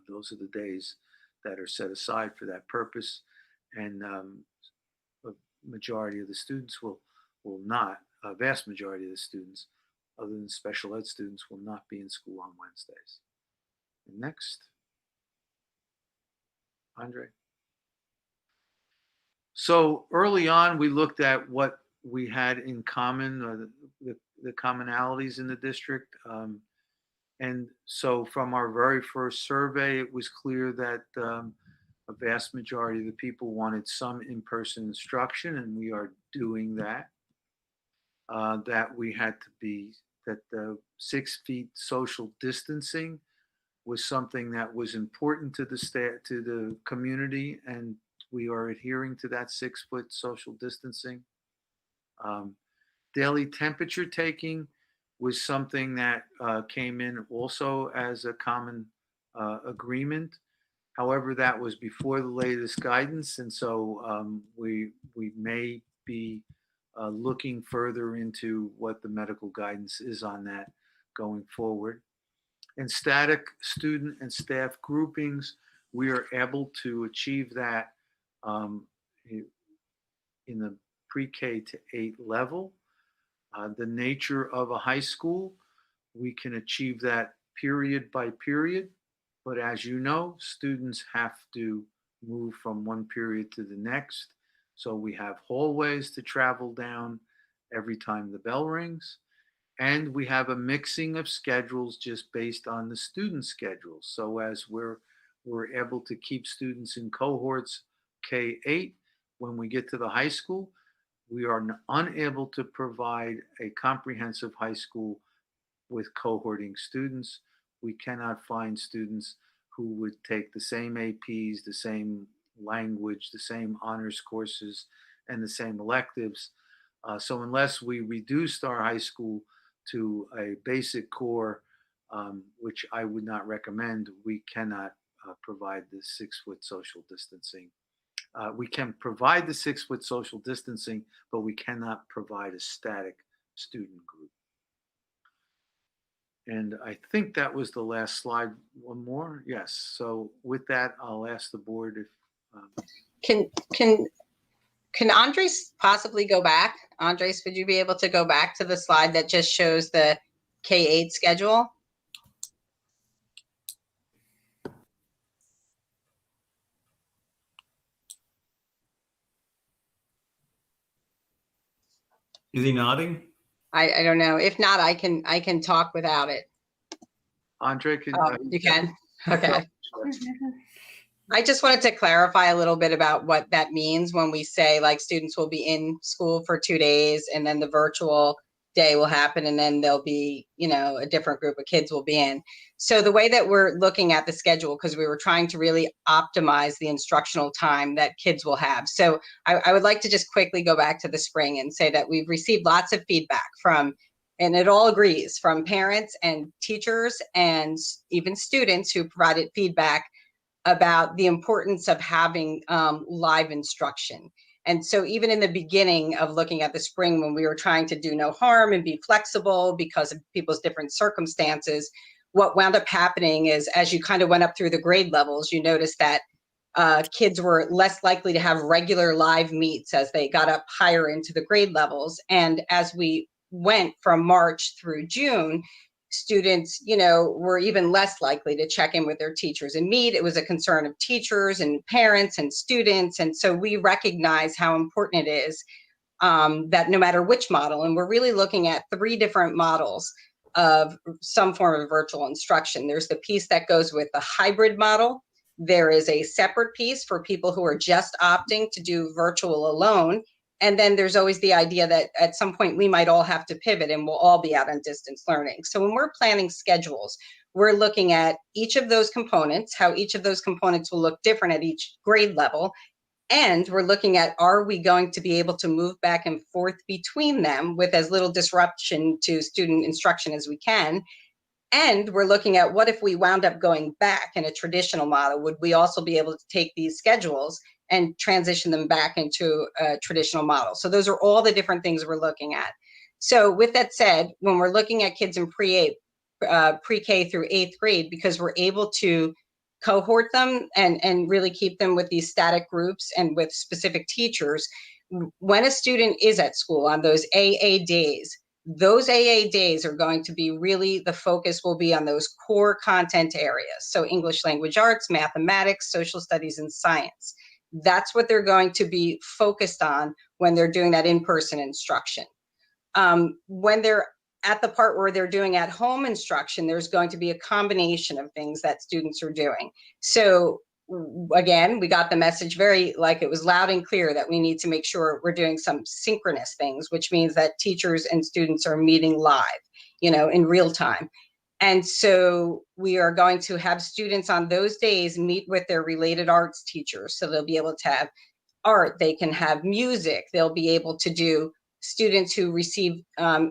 Speaker 5: Those are the days that are set aside for that purpose. And a majority of the students will not, a vast majority of the students, other than special ed students, will not be in school on Wednesdays. And next, Andre. So early on, we looked at what we had in common, or the commonalities in the district. And so from our very first survey, it was clear that A vast majority of the people wanted some in-person instruction, and we are doing that. That we had to be, that the 6 feet social distancing was something that was important to the to the community, and we are adhering to that 6-foot social distancing. Daily temperature taking was something that came in also as a common agreement. However, that was before the latest guidance, and so we may be looking further into what the medical guidance is on that going forward. In static student and staff groupings, we are able to achieve that in the pre-K to 8 level. The nature of a high school, we can achieve that period by period. But as you know, students have to move from one period to the next. So we have hallways to travel down every time the bell rings. And we have a mixing of schedules just based on the student schedules. So as we're able to keep students in cohorts K-8, when we get to the high school, we are unable to provide a comprehensive high school with cohorting students. We cannot find students who would take the same APs, the same language, the same honors courses, and the same electives. So unless we reduced our high school to a basic core, which I would not recommend, we cannot provide the 6-foot social distancing. We can provide the 6-foot social distancing, but we cannot provide a static student group. And I think that was the last slide. One more? Yes. So with that, I'll ask the board if.
Speaker 6: Can Andres possibly go back? Andres, would you be able to go back to the slide that just shows the K-8 schedule?
Speaker 4: Is he nodding?
Speaker 6: I don't know. If not, I can talk without it.
Speaker 5: Andre, can
Speaker 6: You can? Okay. I just wanted to clarify a little bit about what that means when we say like students will be in school for 2 days and then the virtual day will happen and then there'll be, you know, a different group of kids will be in. So the way that we're looking at the schedule, because we were trying to really optimize the instructional time that kids will have. So I would like to just quickly go back to the spring and say that we've received lots of feedback from, and it all agrees, from parents and teachers and even students who provided feedback about the importance of having live instruction. And so even in the beginning of looking at the spring, when we were trying to do no harm and be flexible because of people's different circumstances, what wound up happening is as you kind of went up through the grade levels, you noticed that kids were less likely to have regular live meets as they got up higher into the grade levels. And as we went from March through June, students, you know, were even less likely to check in with their teachers and meet. It was a concern of teachers and parents and students. And so we recognize how important it is that no matter which model, and we're really looking at 3 different models of some form of virtual instruction. There's the piece that goes with the hybrid model. There is a separate piece for people who are just opting to do virtual alone. And then there's always the idea that at some point we might all have to pivot and we'll all be out on distance learning. So when we're planning schedules, we're looking at each of those components, how each of those components will look different at each grade level. And we're looking at, are we going to be able to move back and forth between them with as little disruption to student instruction as we can? And we're looking at what if we wound up going back in a traditional model, would we also be able to take these schedules and transition them back into a traditional model? So those are all the different things we're looking at. So with that said, when we're looking at kids in pre-K through 8th grade, because we're able to cohort them and really keep them with these static groups and with specific teachers, when a student is at school on those AA days, those AA days are going to be really, the focus will be on those core content areas. So English language arts, mathematics, social studies, and science. That's what they're going to be focused on when they're doing that in-person instruction. When they're at the part where they're doing at-home instruction, there's going to be a combination of things that students are doing. So again, we got the message very, like, it was loud and clear that we need to make sure we're doing some synchronous things, which means that teachers and students are meeting live, in real time. And so we are going to have students on those days meet with their related arts teachers. So they'll be able to have art, they can have music, they'll be able to do, students who receive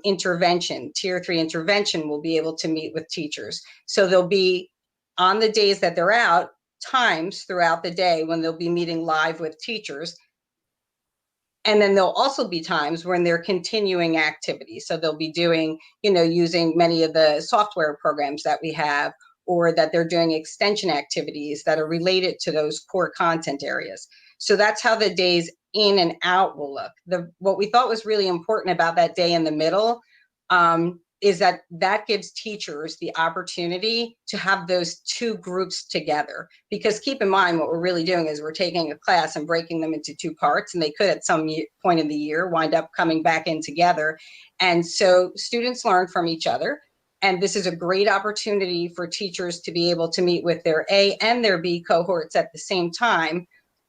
Speaker 6: intervention, tier 3 intervention, will be able to meet with teachers. So they'll be, on the days that they're out, times throughout the day when they'll be meeting live with teachers. And then there'll also be times when they're continuing activities. So they'll be doing, using many of the software programs that we have, or that they're doing extension activities that are related to those core content areas. So that's how the days in and out will look. What we thought was really important about that day in the middle is that gives teachers the opportunity to have those two groups together. Because keep in mind, what we're really doing is we're taking a class and breaking them into two parts, and they could at some point in the year wind up coming back in together. And so students learn from each other. And this is a great opportunity for teachers to be able to meet with their A and their B cohorts at the same time.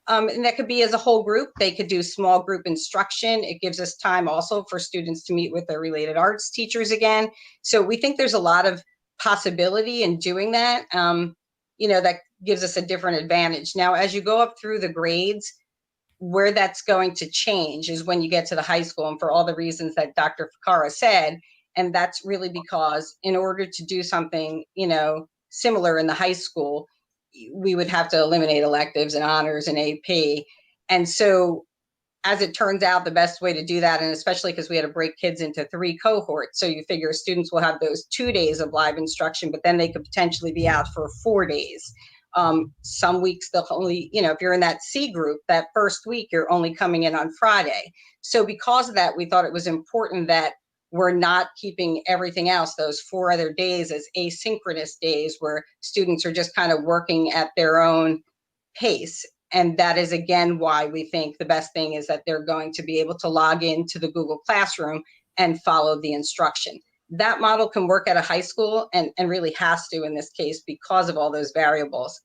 Speaker 6: And that could be as a whole group. They could do small group instruction. It gives us time also for students to meet with their related arts teachers again. So we think there's a lot of possibility in doing that. That gives us a different advantage. Now, as you go up through the grades, where that's going to change is when you get to the high school, and for all the reasons that Dr. Ficara said. And that's really because in order to do something, similar in the high school, we would have to eliminate electives and honors and AP. And so as it turns out, the best way to do that, and especially because we had to break kids into 3 cohorts, so you figure students will have those 2 days of live instruction, but then they could potentially be out for 4 days. Some weeks they'll only, if you're in that C group, that first week, you're only coming in on Friday. So because of that, we thought it was important that we're not keeping everything else, those 4 other days, as asynchronous days where students are just kind of working at their own pace. And that is, again, why we think the best thing is that they're going to be able to log into the Google Classroom and follow the instruction. That model can work at a high school and really has to in this case because of all those variables.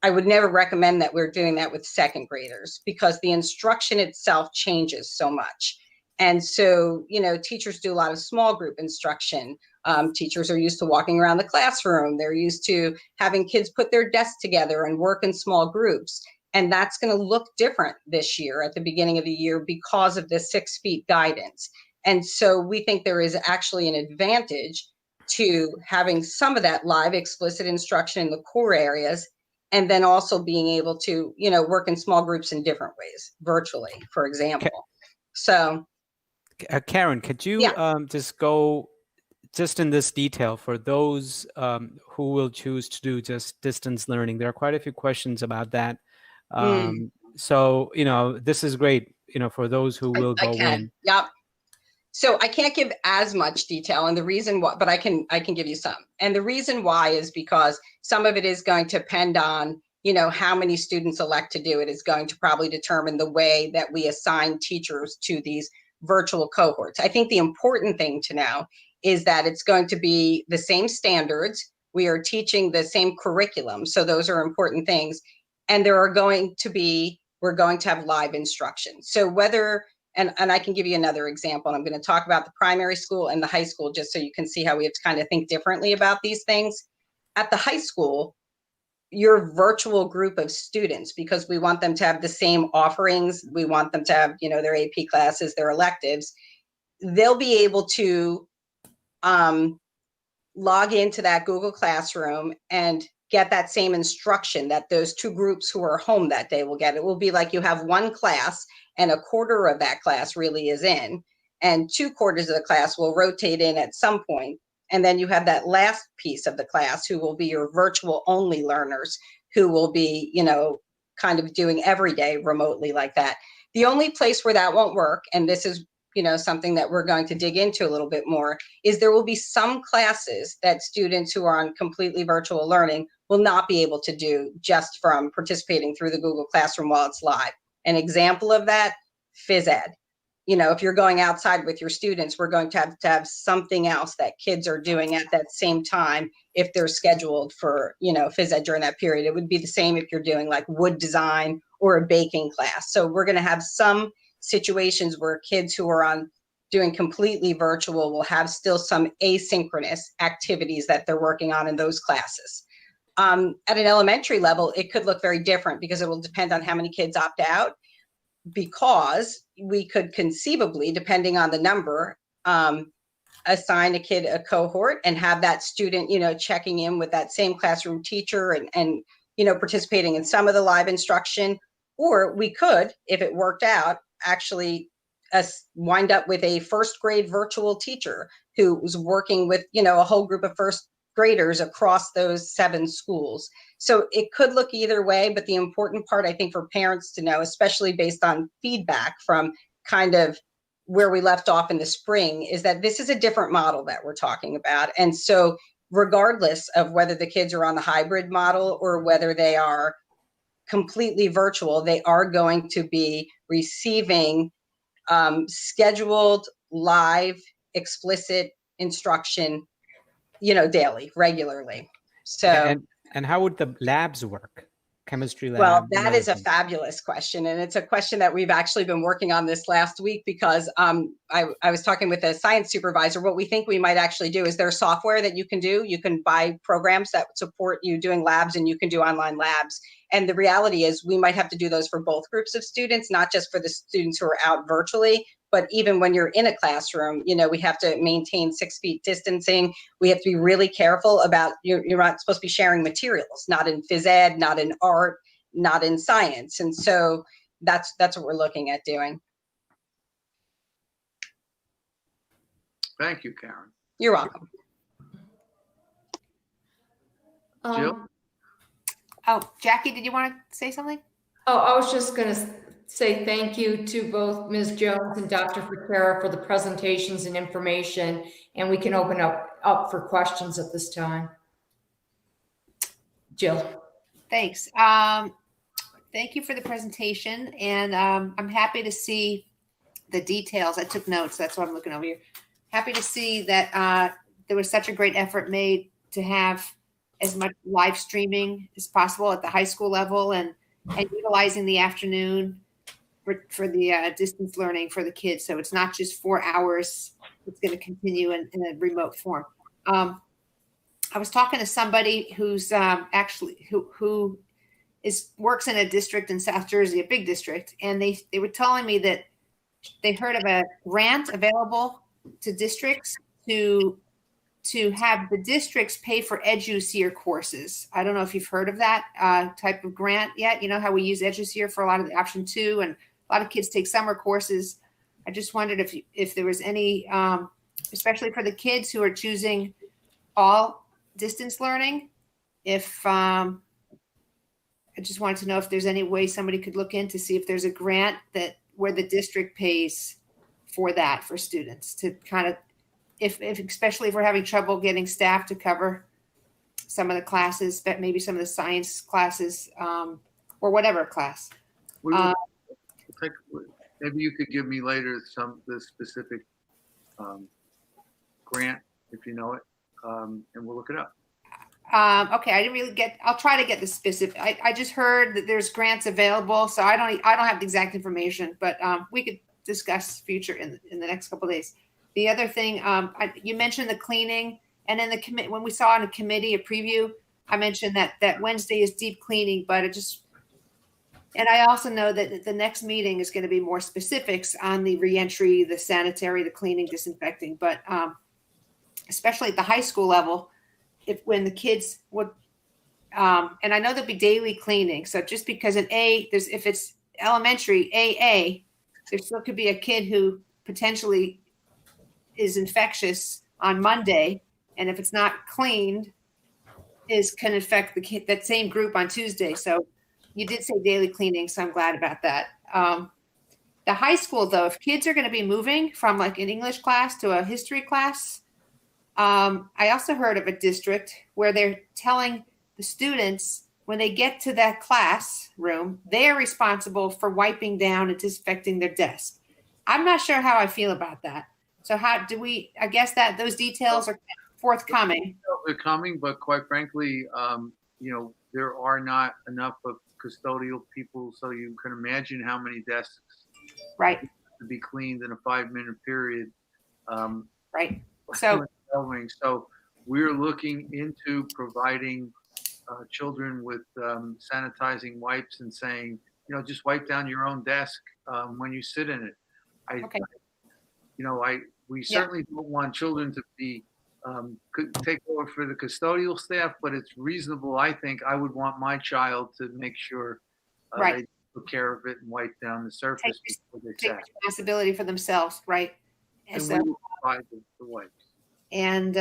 Speaker 6: I would never recommend that we're doing that with second graders because the instruction itself changes so much. And so, teachers do a lot of small group instruction. Teachers are used to walking around the classroom. They're used to having kids put their desks together and work in small groups. And that's going to look different this year at the beginning of the year because of the 6 feet guidance. And so we think there is actually an advantage to having some of that live explicit instruction in the core areas, and then also being able to, work in small groups in different ways, virtually, for example. So
Speaker 3: Karen, could you just go just in this detail for those who will choose to do just distance learning? There are quite a few questions about that. So, this is great, for those who will go in.
Speaker 6: Yep. So I can't give as much detail, and the reason why, but I can give you some. And the reason why is because some of it is going to depend on, how many students elect to do it is going to probably determine the way that we assign teachers to these virtual cohorts. I think the important thing to know is that it's going to be the same standards. We are teaching the same curriculum. So those are important things. And we're going to have live instruction. So whether, and I can give you another example, and I'm going to talk about the primary school and the high school, just so you can see how we have to kind of think differently about these things. At the high school, your virtual group of students, because we want them to have the same offerings, we want them to have, their AP classes, their electives, they'll be able to log into that Google Classroom and get that same instruction that those 2 groups who are home that day will get. It will be like you have one class and a quarter of that class really is in, and 2 quarters of the class will rotate in at some point. And then you have that last piece of the class who will be your virtual only learners who will be, kind of doing every day remotely like that. The only place where that won't work, and this is, something that we're going to dig into a little bit more, is there will be some classes that students who are on completely virtual learning will not be able to do just from participating through the Google Classroom while it's live. An example of that, phys ed. if you're going outside with your students, we're going to have something else that kids are doing at that same time if they're scheduled for, phys ed during that period. It would be the same if you're doing like wood design or a baking class. So we're going to have some situations where kids who are doing completely virtual will have still some asynchronous activities that they're working on in those classes. At an elementary level, it could look very different because it will depend on how many kids opt out, because we could conceivably, depending on the number, assign a kid a cohort and have that student, checking in with that same classroom teacher and participating in some of the live instruction. Or we could, if it worked out, actually wind up with a first grade virtual teacher who was working with, a whole group of first graders across those 7 schools. So it could look either way, but the important part, I think, for parents to know, especially based on feedback from kind of where we left off in the spring, is that this is a different model that we're talking about. And so regardless of whether the kids are on the hybrid model or whether they are completely virtual, they are going to be receiving scheduled, live, explicit instruction, daily, regularly. So,
Speaker 3: and how would the labs work? Chemistry lab?
Speaker 6: Well, that is a fabulous question. And it's a question that we've actually been working on this last week, because I was talking with a science supervisor. What we think we might actually do is there's software that you can do. You can buy programs that support you doing labs, and you can do online labs. And the reality is we might have to do those for both groups of students, not just for the students who are out virtually, but even when you're in a classroom, we have to maintain 6 feet distancing. We have to be really careful about, you're not supposed to be sharing materials, not in phys ed, not in art, not in science. And so that's what we're looking at doing.
Speaker 5: Thank you, Karen.
Speaker 6: You're welcome.
Speaker 5: Jill?
Speaker 7: Oh, Jackie, did you want to say something?
Speaker 1: Oh, I was just going to say thank you to both Ms. Jones and Dr. Ficara for the presentations and information, and we can open up for questions at this time. Jill.
Speaker 7: Thanks. Thank you for the presentation, and I'm happy to see the details. I took notes. That's what I'm looking over here. Happy to see that there was such a great effort made to have as much live streaming as possible at the high school level, and utilizing the afternoon for the distance learning for the kids. So it's not just 4 hours. It's going to continue in a remote form. I was talking to somebody who's actually who works in a district in South Jersey, a big district, and they were telling me that they heard of a grant available to districts to have the districts pay for EduSeer courses. I don't know if you've heard of that type of grant yet. You know how we use EduSeer for a lot of the option 2, and a lot of kids take summer courses. I just wondered if there was any, especially for the kids who are choosing all distance learning, I just wanted to know if there's any way somebody could look in to see if there's a grant where the district pays for that for students to kind of, especially if we're having trouble getting staff to cover some of the classes, that maybe some of the science classes or whatever class.
Speaker 5: Maybe you could give me later the specific grant if you know it, and we'll look it up.
Speaker 7: Okay, I didn't really I'll try to get the specific. I just heard that there's grants available, so I don't have the exact information, but we could discuss future in the next couple of days. The other thing, you mentioned the cleaning, and in the when we saw in a committee a preview, I mentioned that Wednesday is deep cleaning, but and I also know that the next meeting is going to be more specifics on the reentry, the sanitary, the cleaning, disinfecting, but especially at the high school level, when the kids would, and I know there'll be daily cleaning. So just because if it's elementary AA, there still could be a kid who potentially is infectious on Monday, and if it's not cleaned, can infect the kid, that same group on Tuesday. So you did say daily cleaning, so I'm glad about that. The high school, though, if kids are going to be moving from like an English class to a history class, I also heard of a district where they're telling the students when they get to that classroom, they are responsible for wiping down and disinfecting their desk. I'm not sure how I feel about that. So how do we, I guess that those details are forthcoming.
Speaker 5: They're coming, but quite frankly, there are not enough of custodial people, so you can imagine how many desks
Speaker 7: Right,
Speaker 5: to be cleaned in a 5-minute period.
Speaker 7: right. So,
Speaker 5: So we're looking into providing children with sanitizing wipes and saying, just wipe down your own desk when you sit in it.
Speaker 7: okay,
Speaker 5: We certainly don't want children to be take over for the custodial staff, but it's reasonable. I think I would want my child to make sure
Speaker 7: Right.
Speaker 5: they took care of it and wipe down the surface before they
Speaker 7: take
Speaker 5: sat.
Speaker 7: responsibility for themselves, right? And
Speaker 5: And
Speaker 7: so,
Speaker 5: we will provide the wipes.
Speaker 7: and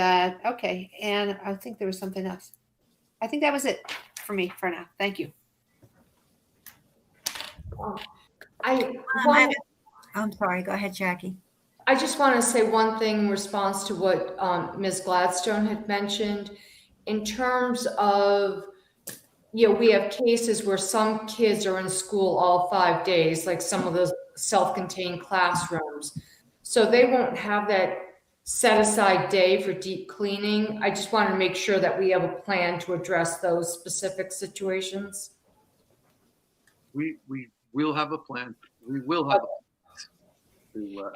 Speaker 7: okay, and I think there was something else. I think that was it for me for now. Thank you.
Speaker 8: I'm sorry, go ahead, Jackie.
Speaker 1: I just want to say one thing in response to what Ms. Gladstone had mentioned. In terms of, we have cases where some kids are in school all 5 days, like some of those self-contained classrooms. So they won't have that set aside day for deep cleaning. I just want to make sure that we have a plan to address those specific situations.
Speaker 5: We will have a plan. We will have a plan.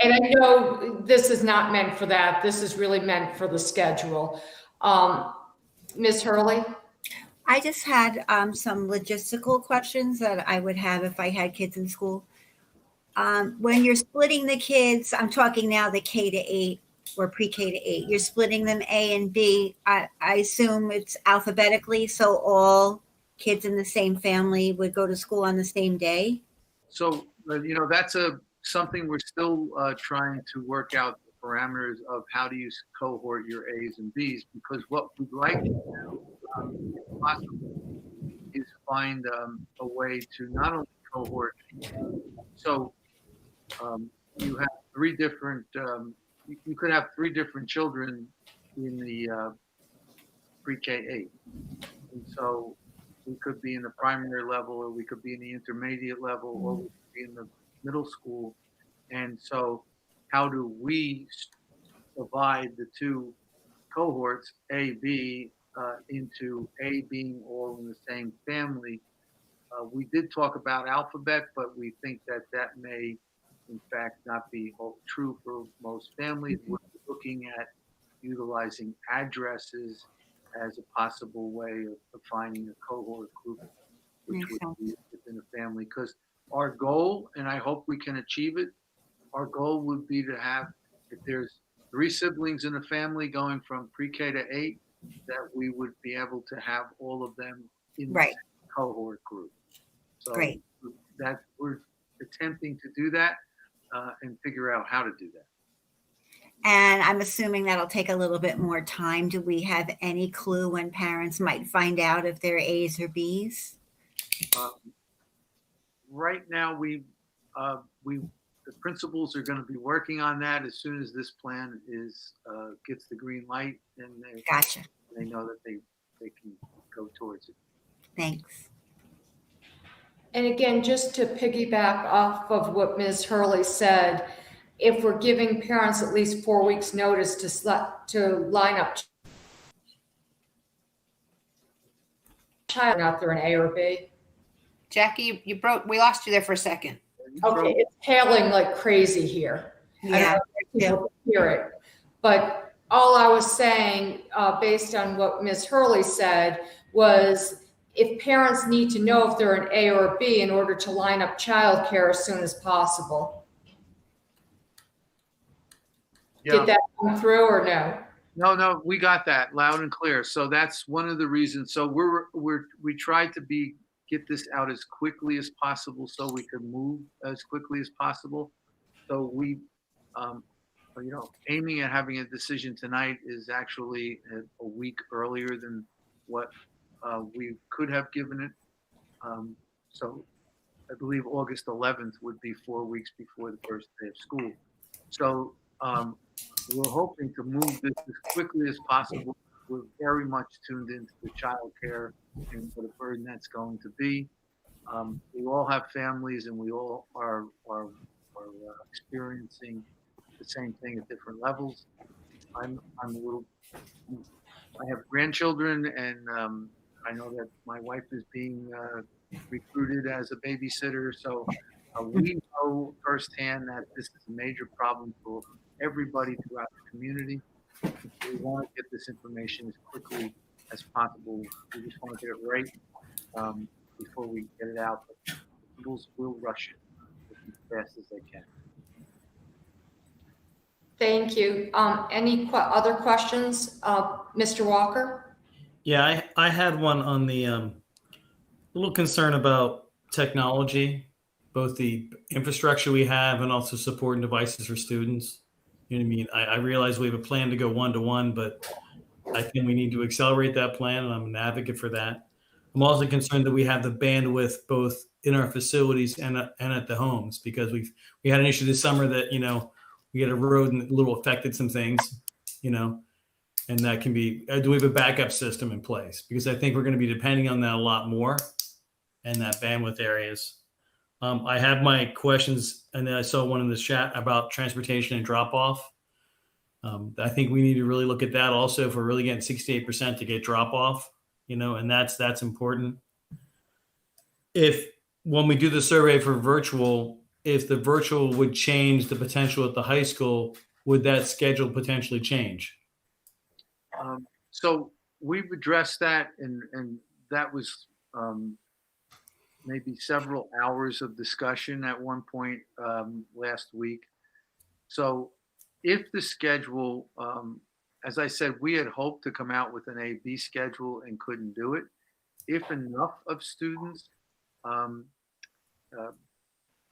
Speaker 1: And I know this is not meant for that. This is really meant for the schedule. Ms. Hurley?
Speaker 8: I just had some logistical questions that I would have if I had kids in school. When you're splitting the kids, I'm talking now the K to 8 or pre-K to 8, you're splitting them A and B. I assume it's alphabetically, so all kids in the same family would go to school on the same day?
Speaker 5: So, that's something we're still trying to work out the parameters of how do you cohort your A's and B's, because what we'd like to do, if possible, is find a way to not only cohort, so you have 3 different, you could have 3 different children in the pre-K 8. And so we could be in the primary level, or we could be in the intermediate level, or we could be in the middle school. And so how do we divide the 2 cohorts, A, B, into A being all in the same family? We did talk about alphabet, but we think that may, in fact, not be true for most families. We're looking at utilizing addresses as a possible way of finding a cohort group, which
Speaker 8: Makes
Speaker 5: would be within a family. Because our goal, and I hope we can achieve it, our goal would be to have, if there's 3 siblings in a family going from pre-K to 8, that we would be able to have all of them in the
Speaker 8: Right.
Speaker 5: same cohort group. So
Speaker 8: Great.
Speaker 5: that we're attempting to do that and figure out how to do that.
Speaker 8: And I'm assuming that'll take a little bit more time. Do we have any clue when parents might find out if they're A's or B's?
Speaker 5: Right now, the principals are going to be working on that as soon as this plan gets the green light, and
Speaker 8: Gotcha.
Speaker 5: they know that they can go towards it.
Speaker 8: Thanks.
Speaker 1: And again, just to piggyback off of what Ms. Hurley said, if we're giving parents at least 4 weeks notice to line up child out there an A or B.
Speaker 7: Jackie, we lost you there for a second.
Speaker 1: Okay, it's hailing like crazy here.
Speaker 8: Yeah.
Speaker 1: I don't know if you can hear it. But all I was saying, based on what Ms. Hurley said, was if parents need to know if they're an A or a B in order to line up childcare as soon as possible.
Speaker 5: Yeah.
Speaker 1: Did that come through or no?
Speaker 5: No, we got that loud and clear. So that's one of the reasons. So we tried to get this out as quickly as possible so we could move as quickly as possible. So we, aiming at having a decision tonight is actually a week earlier than what we could have given it. So I believe August 11th would be 4 weeks before the first day of school. So we're hoping to move this as quickly as possible. We're very much tuned into the child care and what a burden that's going to be. We all have families, and we all are experiencing the same thing at different levels. I'm a little. I have grandchildren, and I know that my wife is being recruited as a babysitter. So we know firsthand that this is a major problem for everybody throughout the community. We want to get this information as quickly as possible. We just want to get it right before we get it out. But schools will rush it as fast as they can.
Speaker 1: Thank you. Any other questions? Mr. Walker?
Speaker 4: Yeah, I had one on the little concern about technology, both the infrastructure we have and also supporting devices for students. You know what I mean? I realize we have a plan to go one-to-one, but I think we need to accelerate that plan, and I'm an advocate for that. I'm also concerned that we have the bandwidth both in our facilities and at the homes, because we had an issue this summer that, you know, we had a road and a little affected some things, you know, and that can be, do we have a backup system in place? Because I think we're going to be depending on that a lot more in that bandwidth areas. I have my questions, and then I saw one in the chat about transportation and drop off. I think we need to really look at that also if we're really getting 68% to get drop off, you know, and that's important. If when we do the survey for virtual, if the virtual would change the potential at the high school, would that schedule potentially change?
Speaker 5: So we've addressed that, and that was maybe several hours of discussion at one point last week. So if the schedule, as I said, we had hoped to come out with an A-B schedule and couldn't do it. If enough of students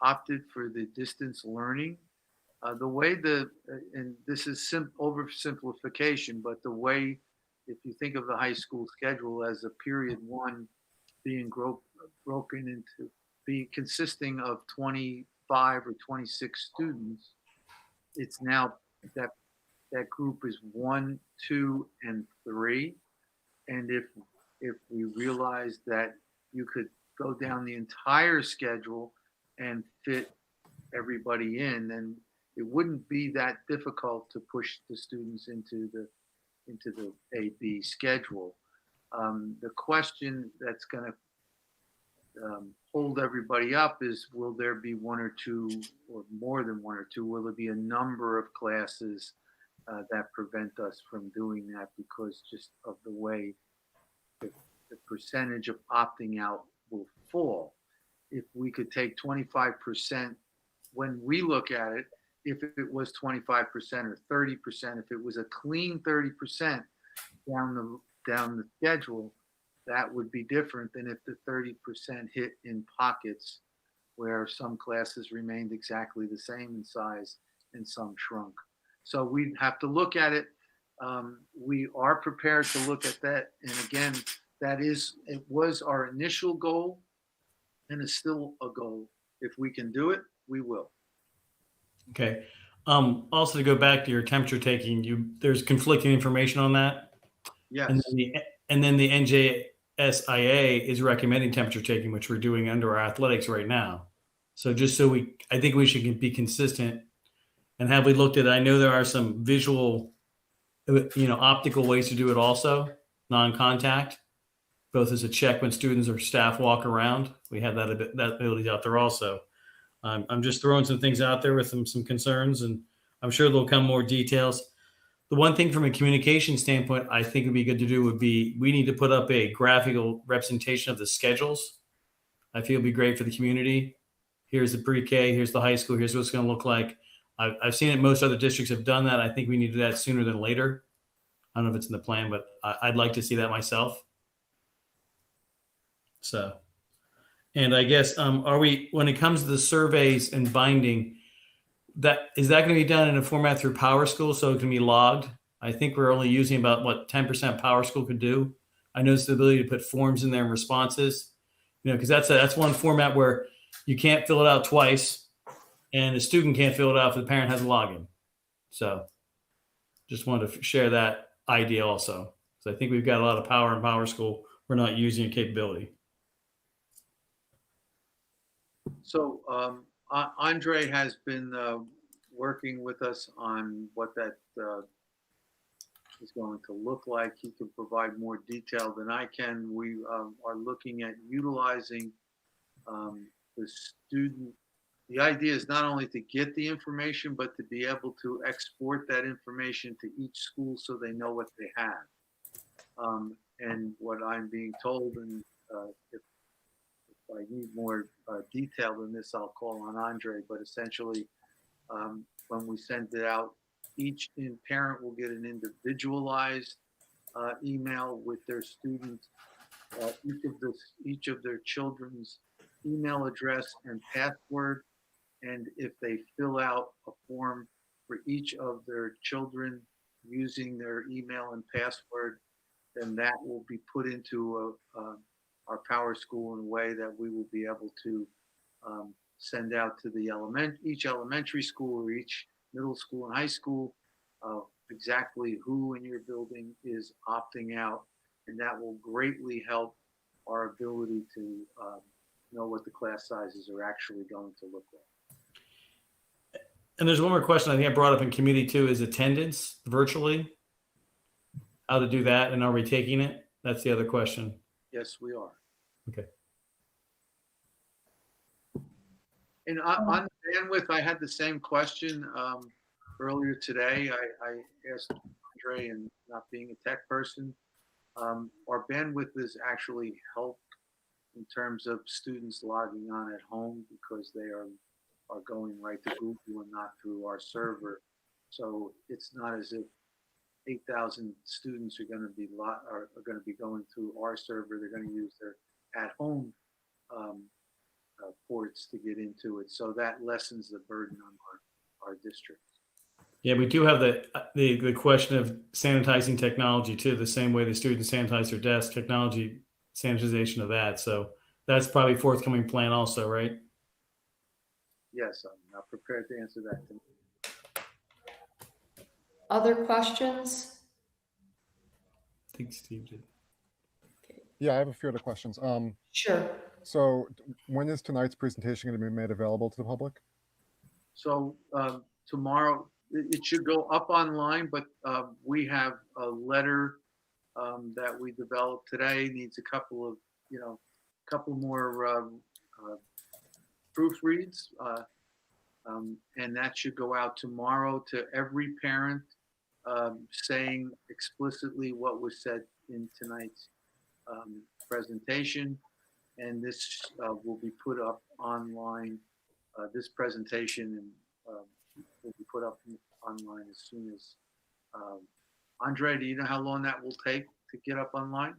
Speaker 5: opted for the distance learning, the way and this is oversimplification, but the way, if you think of the high school schedule as a period one being broken into consisting of 25 or 26 students, it's now that group is 1, 2, and 3. And if we realize that you could go down the entire schedule and fit everybody in, then it wouldn't be that difficult to push the students into the A-B schedule. The question that's going to hold everybody up is, will there be 1 or 2 or more than 1 or 2? Will there be a number of classes that prevent us from doing that because just of the way the percentage of opting out will fall? If we could take 25%, when we look at it, if it was 25% or 30%, if it was a clean 30% down the schedule, that would be different than if the 30% hit in pockets where some classes remained exactly the same in size and some shrunk. So we'd have to look at it. We are prepared to look at that. And again, it was our initial goal and is still a goal. If we can do it, we will.
Speaker 4: Okay. Also to go back to your temperature taking, there's conflicting information on that.
Speaker 5: Yes.
Speaker 4: And then the NJSIA is recommending temperature taking, which we're doing under our athletics right now. So just so I think we should be consistent. And have we looked at, I know there are some visual, optical ways to do it also, non-contact, both as a check when students or staff walk around. We have that ability out there also. I'm just throwing some things out there with some concerns, and I'm sure there'll come more details. The one thing from a communication standpoint I think would be good to do would be, we need to put up a graphical representation of the schedules. I feel it'd be great for the community. Here's the pre-K, here's the high school, here's what it's going to look like. I've seen it, most other districts have done that. I think we need to do that sooner than later. I don't know if it's in the plan, but I'd like to see that myself. So, and I guess, when it comes to the surveys and binding, is that going to be done in a format through PowerSchool so it can be logged? I think we're only using about what 10% PowerSchool could do. I noticed the ability to put forms in there and responses, because that's one format where you can't fill it out twice, and a student can't fill it out if the parent has a login. So, just wanted to share that idea also. So I think we've got a lot of power in PowerSchool. We're not using a capability.
Speaker 5: So Andre has been working with us on what that is going to look like. He can provide more detail than I can. We are looking at utilizing the student. The idea is not only to get the information, but to be able to export that information to each school so they know what they have. And what I'm being told, and if I need more detail than this, I'll call on Andre, but essentially, when we send it out, each parent will get an individualized email with their student, each of their children's email address and password. And if they fill out a form for each of their children using their email and password, then that will be put into our Power School in a way that we will be able to send out to the each elementary school or each middle school and high school exactly who in your building is opting out, and that will greatly help our ability to know what the class sizes are actually going to look like.
Speaker 4: And there's one more question I think I brought up in committee too, is attendance virtually. How to do that, and are we taking it? That's the other question.
Speaker 5: Yes, we are.
Speaker 4: Okay.
Speaker 5: And on bandwidth, I had the same question earlier today. I asked Andre, and not being a tech person, our bandwidth has actually helped in terms of students logging on at home because they are going right to Google and not through our server. So it's not as if 8,000 students are going to be going through our server. They're going to use their at-home ports to get into it. So that lessens the burden on our district.
Speaker 4: Yeah, we do have the question of sanitizing technology too, the same way the students sanitize their desk, technology sanitization of that. So that's probably a forthcoming plan also, right?
Speaker 5: Yes, I'm not prepared to answer that tonight.
Speaker 1: Other questions?
Speaker 4: I think Steve did.
Speaker 9: Yeah, I have a few other questions.
Speaker 1: Sure.
Speaker 9: So when is tonight's presentation going to be made available to the public?
Speaker 5: So tomorrow, it should go up online, but we have a letter that we developed today, needs a couple more proofreads, and that should go out tomorrow to every parent, saying explicitly what was said in tonight's presentation. And this will be put up online. This presentation will be put up online as soon as. Andre, do you know how long that will take to get up online?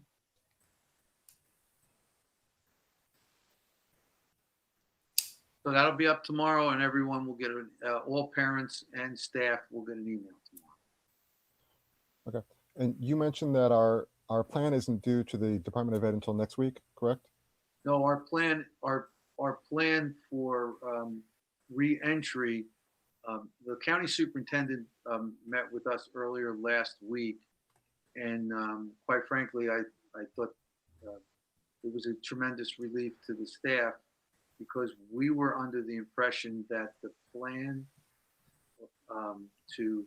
Speaker 5: So that'll be up tomorrow, and everyone will get all parents and staff will get an email tomorrow.
Speaker 9: Okay. And you mentioned that our plan isn't due to the Department of Ed until next week, correct?
Speaker 5: No, our plan for re-entry, the county superintendent met with us earlier last week, and quite frankly, I thought it was a tremendous relief to the staff because we were under the impression that the plan to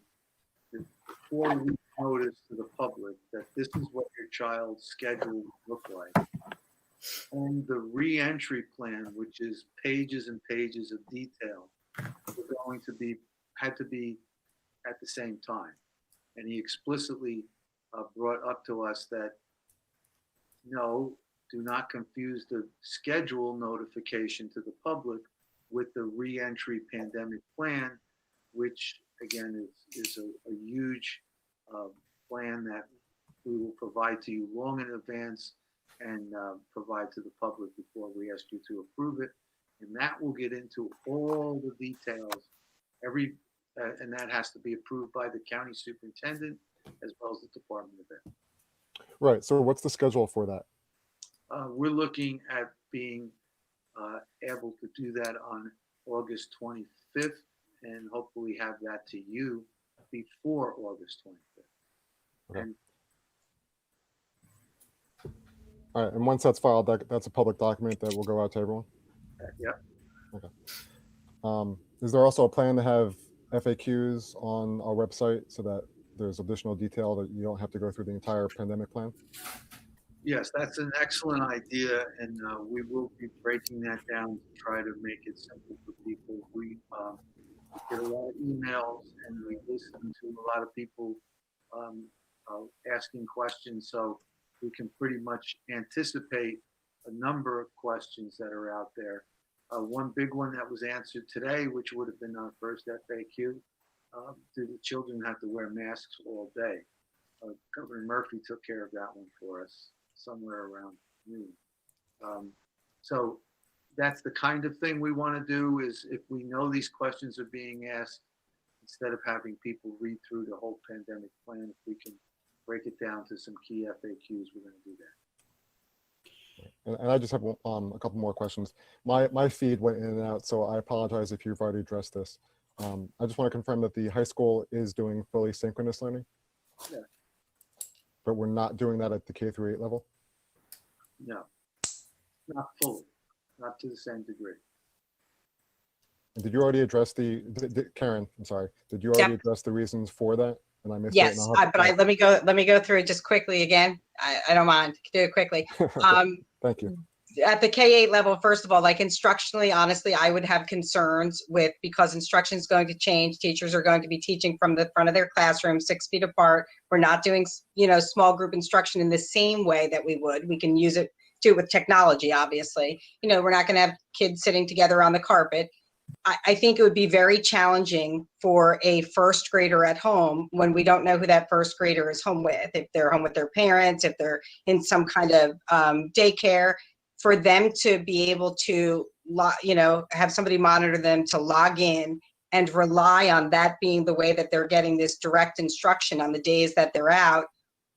Speaker 5: the 4-week notice to the public that this is what your child's schedule would look like. And the re-entry plan, which is pages and pages of detail, had to be at the same time. And he explicitly brought up to us that no, do not confuse the schedule notification to the public with the re-entry pandemic plan, which again is a huge plan that we will provide to you long in advance and provide to the public before we ask you to approve it. And that will get into all the details, and that has to be approved by the county superintendent as well as the Department of Ed.
Speaker 9: Right. So what's the schedule for that?
Speaker 5: We're looking at being able to do that on August 25th and hopefully have that to you before August 25th.
Speaker 9: Okay.
Speaker 5: And
Speaker 9: All right. And once that's filed, that's a public document that will go out to everyone?
Speaker 5: yep.
Speaker 9: Okay. Is there also a plan to have FAQs on our website so that there's additional detail that you don't have to go through the entire pandemic plan?
Speaker 5: Yes, that's an excellent idea, and we will be breaking that down to try to make it simple for people. We get a lot of emails, and we listen to a lot of people um, asking questions, so we can pretty much anticipate a number of questions that are out there. One big one that was answered today, which would have been our first FAQ, do the children have to wear masks all day? Governor Murphy took care of that one for us somewhere around noon. So that's the kind of thing we want to do, is if we know these questions are being asked, instead of having people read through the whole pandemic plan, if we can break it down to some key FAQs, we're going to do that.
Speaker 9: And I just have a couple more questions. My feed went in and out, so I apologize if you've already addressed this. I just want to confirm that the high school is doing fully synchronous learning.
Speaker 5: Yeah.
Speaker 9: But we're not doing that at the K-8 level?
Speaker 5: No, not fully, not to the same degree.
Speaker 9: And did you already address Karen, I'm sorry, did you already address the reasons for that? And I missed it.
Speaker 6: Yes, let me go through it just quickly again. I don't mind, do it quickly.
Speaker 9: Thank you.
Speaker 6: At the K-8 level, first of all, like instructionally, honestly, I would have concerns with, because instruction is going to change. Teachers are going to be teaching from the front of their classroom 6 feet apart. We're not doing, small group instruction in the same way that we would. We can do it with technology, obviously. We're not going to have kids sitting together on the carpet. I think it would be very challenging for a first grader at home when we don't know who that first grader is home with, if they're home with their parents, if they're in some kind of daycare, for them to be able to, have somebody monitor them to log in and rely on that being the way that they're getting this direct instruction on the days that they're out.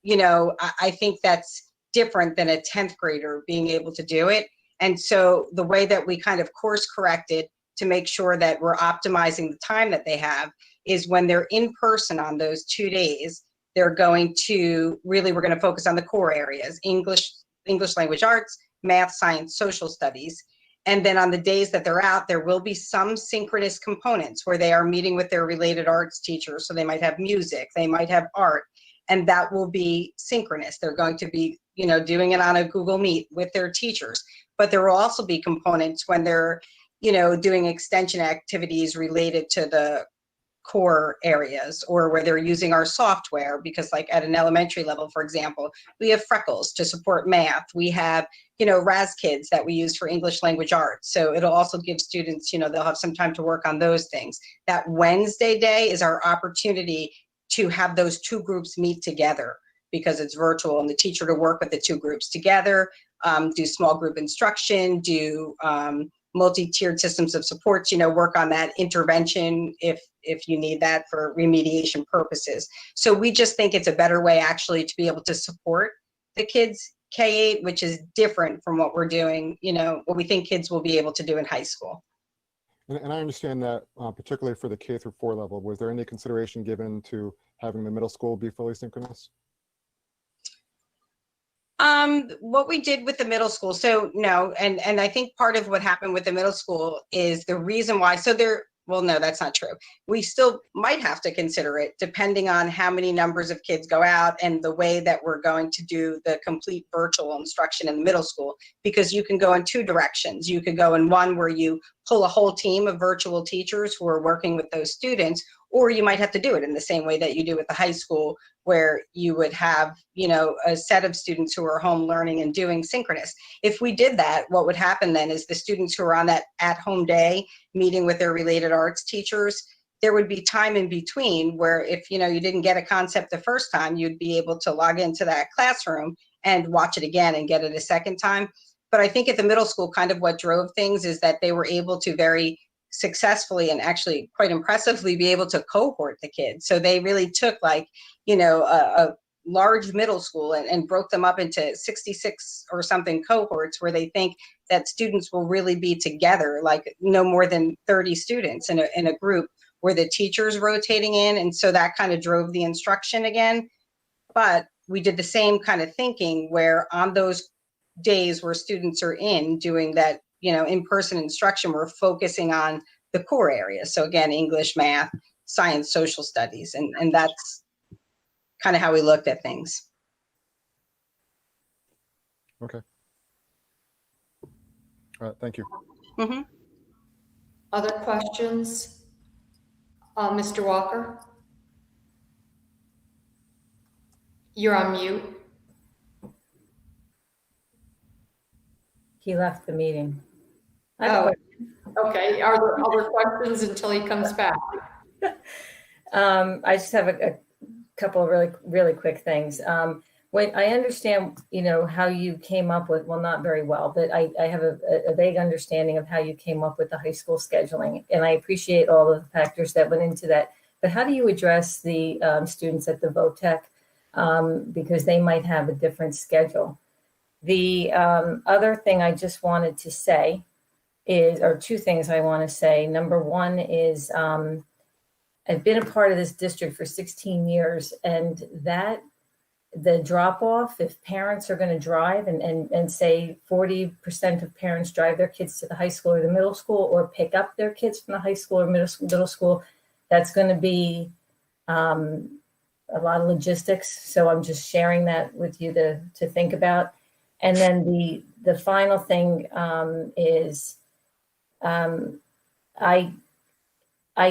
Speaker 6: I think that's different than a 10th grader being able to do it. And so the way that we kind of course corrected to make sure that we're optimizing the time that they have is when they're in person on those 2 days, we're going to focus on the core areas: English language arts, math, science, social studies. And then on the days that they're out, there will be some synchronous components where they are meeting with their related arts teachers. So they might have music, they might have art, and that will be synchronous. They're going to be, doing it on a Google Meet with their teachers. But there will also be components when they're, doing extension activities related to the core areas, or where they're using our software, because like at an elementary level, for example, we have Freckles to support math. We have, RAS Kids that we use for English language arts. So it'll also give students, they'll have some time to work on those things. That Wednesday day is our opportunity to have those two groups meet together, because it's virtual, and the teacher to work with the two groups together, do small group instruction, do multi-tiered systems of supports, work on that intervention if you need that for remediation purposes. So we just think it's a better way actually to be able to support the kids K-8, which is different from what we're doing, what we think kids will be able to do in high school.
Speaker 9: And I understand that particularly for the K-4 level, was there any consideration given to having the middle school be fully synchronous?
Speaker 6: What we did with the middle school, so no, and I think part of what happened with the middle school is the reason why, well, no, that's not true. We still might have to consider it depending on how many numbers of kids go out and the way that we're going to do the complete virtual instruction in the middle school, because you can go in two directions. You could go in one where you pull a whole team of virtual teachers who are working with those students, or you might have to do it in the same way that you do with the high school, where you would have, a set of students who are home learning and doing synchronous. If we did that, what would happen then is the students who are on that at-home day meeting with their related arts teachers, there would be time in between where if, you didn't get a concept the first time, you'd be able to log into that classroom and watch it again and get it a second time. But I think at the middle school, kind of what drove things is that they were able to very successfully and actually quite impressively be able to cohort the kids. So they really took like, a large middle school and broke them up into 66 or something cohorts where they think that students will really be together, like no more than 30 students in a group where the teacher's rotating in. And so that kind of drove the instruction again. But we did the same kind of thinking where on those days where students are in doing that, in-person instruction, we're focusing on the core areas. So again, English, math, science, social studies, and that's kind of how we looked at things.
Speaker 9: Okay. All right, thank you.
Speaker 6: Mm-hmm.
Speaker 1: Other questions? Mr. Walker? You're on mute.
Speaker 10: He left the meeting. I have a
Speaker 1: Oh,
Speaker 10: question.
Speaker 1: okay. Are there other questions until he comes back?
Speaker 10: I just have a couple of really quick things. When I understand, how you came up with, well, not very well, but I have a vague understanding of how you came up with the high school scheduling, and I appreciate all the factors that went into that. But how do you address the students at the VOTEC, because they might have a different schedule? The other thing I just wanted to say is, or two things I want to say. Number one is, I've been a part of this district for 16 years, and that the drop off, if parents are going to drive and say 40% of parents drive their kids to the high school or the middle school, or pick up their kids from the high school or middle school, that's going to be a lot of logistics. So I'm just sharing that with you to think about. And then the final thing is, I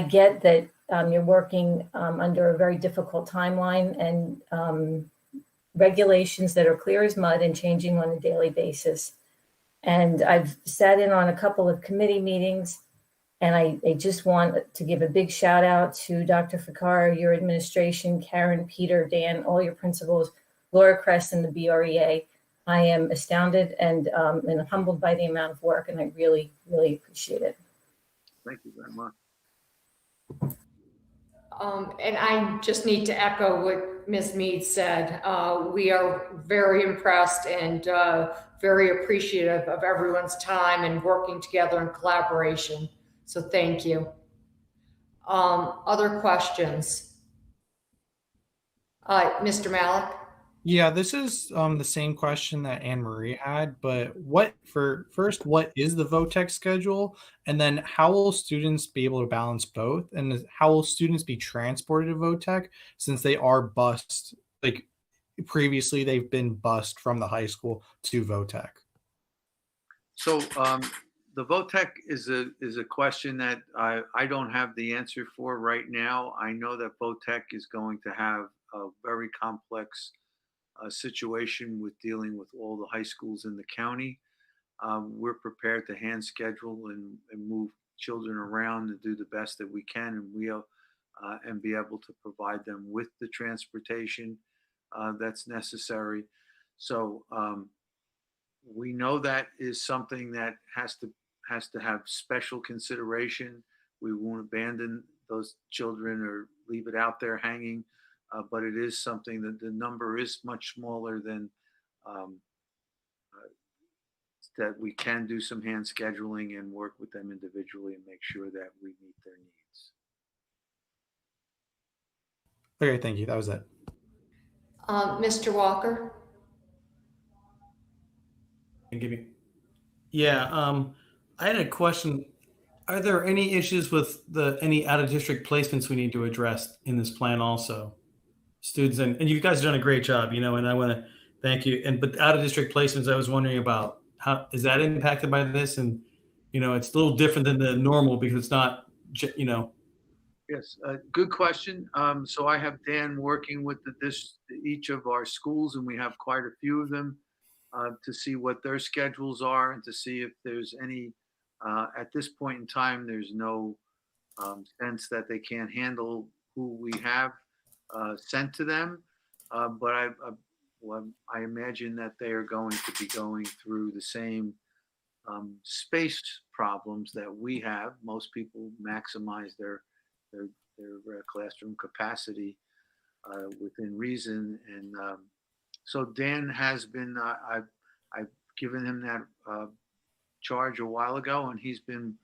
Speaker 10: get that you're working under a very difficult timeline and regulations that are clear as mud and changing on a daily basis. And I've sat in on a couple of committee meetings, and I just want to give a big shout out to Dr. Ficar, your administration, Karen, Peter, Dan, all your principals, Laura Kress, and the BREA. I am astounded and humbled by the amount of work, and I really, really appreciate it.
Speaker 5: Thank you very much.
Speaker 1: And I just need to echo what Ms. Mead said. We are very impressed and very appreciative of everyone's time and working together in collaboration. So thank you. Other questions? Mr. Malik?
Speaker 11: Yeah, this is the same question that Anne Marie had, but what is the VOTEC schedule? And then how will students be able to balance both? And how will students be transported to VOTEC since they are bused? Like previously, they've been bused from the high school to VOTEC.
Speaker 5: So the VOTEC is a question that I don't have the answer for right now. I know that VOTEC is going to have a very complex situation with dealing with all the high schools in the county. We're prepared to hand schedule and move children around and do the best that we can, and be able to provide them with the transportation that's necessary. So we know that is something that has to have special consideration. We won't abandon those children or leave it out there hanging. But it is something that the number is much smaller than that we can do some hand scheduling and work with them individually and make sure that we meet their needs.
Speaker 11: Okay, thank you. That was it.
Speaker 1: Mr. Walker?
Speaker 4: Yeah, I had a question. Are there any issues with any out of district placements we need to address in this plan also? Students, and you guys have done a great job, and I want to thank you. But out of district placements, I was wondering about how is that impacted by this? And it's a little different than the normal because it's not,
Speaker 5: Yes, good question. So I have Dan working with each of our schools, and we have quite a few of them, to see what their schedules are and to see if there's any. At this point in time, there's no sense that they can't handle who we have sent to them, but I imagine that they are going to be going through the same space problems that we have. Most people maximize their classroom capacity within reason, and so Dan has been. I've given him that charge a while ago, and he's been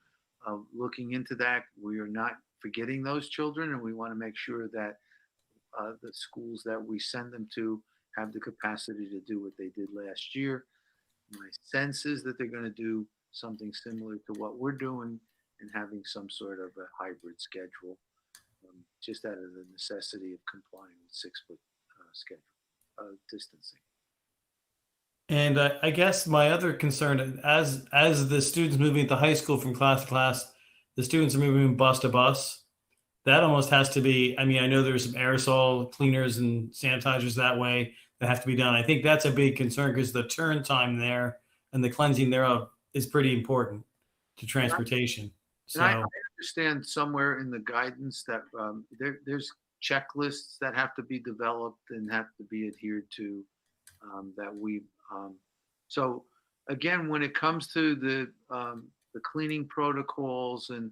Speaker 5: looking into that. We are not forgetting those children, and we want to make sure that the schools that we send them to have the capacity to do what they did last year. My sense is that they're going to do something similar to what we're doing, and having some sort of a hybrid schedule, just out of the necessity of complying with 6-foot schedule distancing.
Speaker 4: And I guess my other concern, as the students moving to high school from class to class, the students are moving bus to bus. That almost has to be. I mean, I know there's some aerosol cleaners and sanitizers that way that have to be done. I think that's a big concern because the turn time there and the cleansing thereof is pretty important to transportation.
Speaker 5: And I understand somewhere in the guidance that there's checklists that have to be developed and have to be adhered to. So again, when it comes to the cleaning protocols, and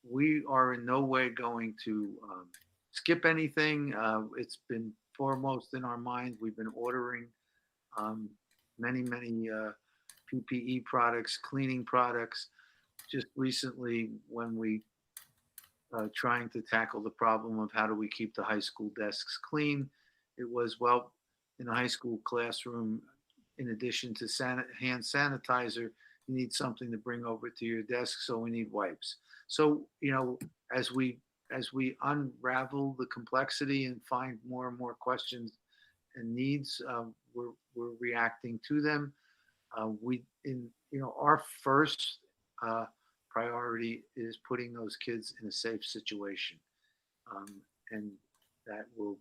Speaker 5: we are in no way going to skip anything. It's been foremost in our minds. We've been ordering many PPE products, cleaning products. Just recently, when we trying to tackle the problem of how do we keep the high school desks clean, it was, well, in a high school classroom, in addition to hand sanitizer, you need something to bring over to your desk, so we need wipes. So, as we unravel the complexity and find more and more questions and needs, we're reacting to them. Our first priority is putting those kids in a safe situation, and that will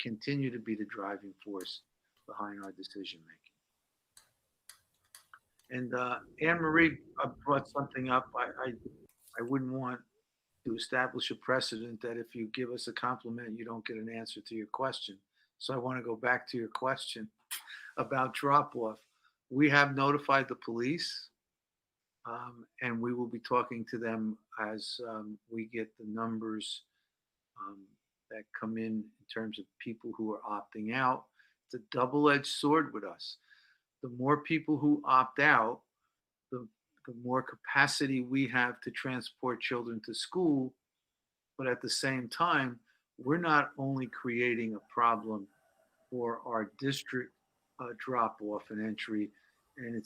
Speaker 5: continue to be the driving force behind our decision making. And Anne Marie brought something up. I wouldn't want to establish a precedent that if you give us a compliment, you don't get an answer to your question. So I want to go back to your question about drop off. We have notified the police, and we will be talking to them as we get the numbers that come in terms of people who are opting out. It's a double-edged sword with us. The more people who opt out, the more capacity we have to transport children to school. But at the same time, we're not only creating a problem for our district drop-off and entry, and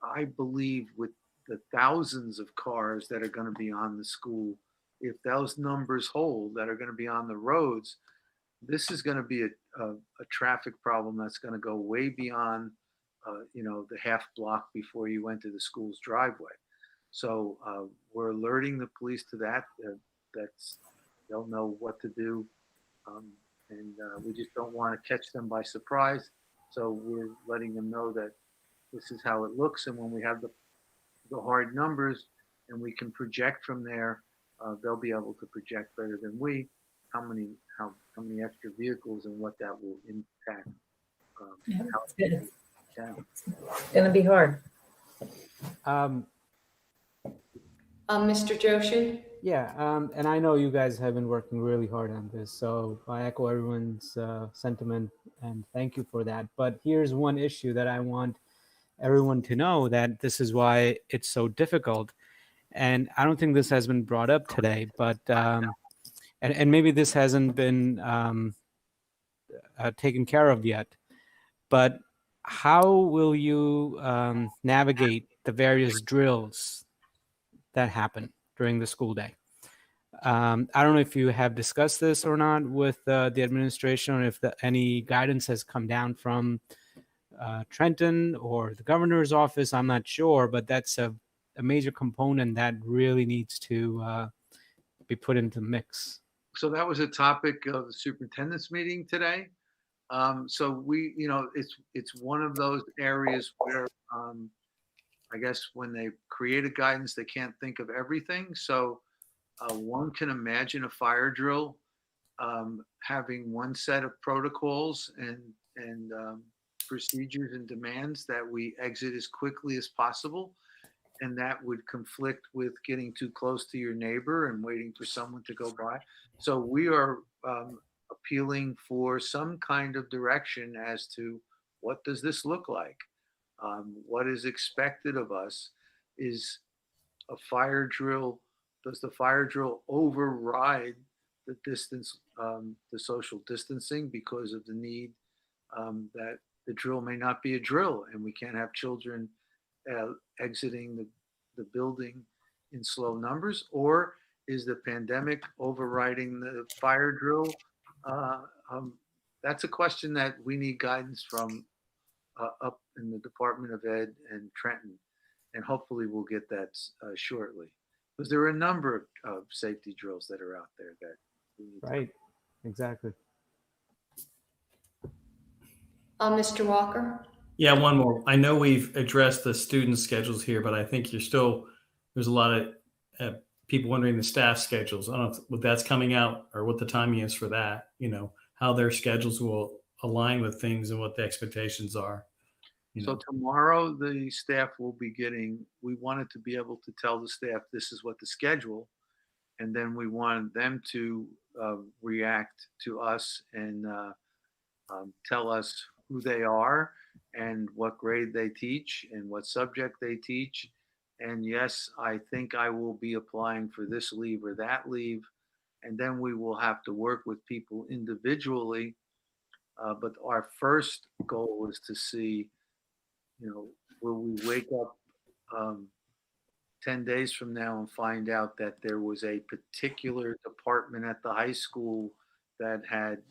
Speaker 5: I believe with the thousands of cars that are going to be on the school, if those numbers hold that are going to be on the roads, this is going to be a traffic problem that's going to go way beyond the half block before you enter the school's driveway. So we're alerting the police to that. They'll know what to do, and we just don't want to catch them by surprise. So we're letting them know that this is how it looks, and when we have the hard numbers and we can project from there, they'll be able to project better than we how many extra vehicles and what that will impact.
Speaker 10: It's going to be hard.
Speaker 1: Mr. Joshi?
Speaker 3: Yeah, and I know you guys have been working really hard on this, so I echo everyone's sentiment and thank you for that. But here's one issue that I want everyone to know, that this is why it's so difficult. And I don't think this has been brought up today, but and maybe this hasn't been taken care of yet. But how will you navigate the various drills that happen during the school day? I don't know if you have discussed this or not with the administration, or if any guidance has come down from Trenton or the governor's office. I'm not sure, but that's a major component that really needs to be put into the mix.
Speaker 5: So that was a topic of the superintendent's meeting today. So we, it's one of those areas where I guess when they create a guidance, they can't think of everything. So one can imagine a fire drill having one set of protocols and procedures and demands that we exit as quickly as possible. And that would conflict with getting too close to your neighbor and waiting for someone to go by. So we are appealing for some kind of direction as to what does this look like? What is expected of us? Is a fire drill, does the fire drill override the distance, the social distancing, because of the need that the drill may not be a drill and we can't have children exiting the building in slow numbers, or is the pandemic overriding the fire drill? That's a question that we need guidance from up in the Department of Ed and Trenton, and hopefully we'll get that shortly. Because there are a number of safety drills that are out there that we need.
Speaker 3: Right, exactly.
Speaker 1: Mr. Walker?
Speaker 4: Yeah, one more. I know we've addressed the student schedules here, but I think there's a lot of people wondering the staff schedules. I don't know what that's coming out or what the timing is for that, how their schedules will align with things and what the expectations are.
Speaker 5: So tomorrow the staff will be we wanted to be able to tell the staff this is what the schedule, and then we wanted them to react to us and tell us who they are and what grade they teach and what subject they teach. And yes, I think I will be applying for this leave or that leave. And then we will have to work with people individually. But our first goal was to see, will we wake up 10 days from now and find out that there was a particular department at the high school that had,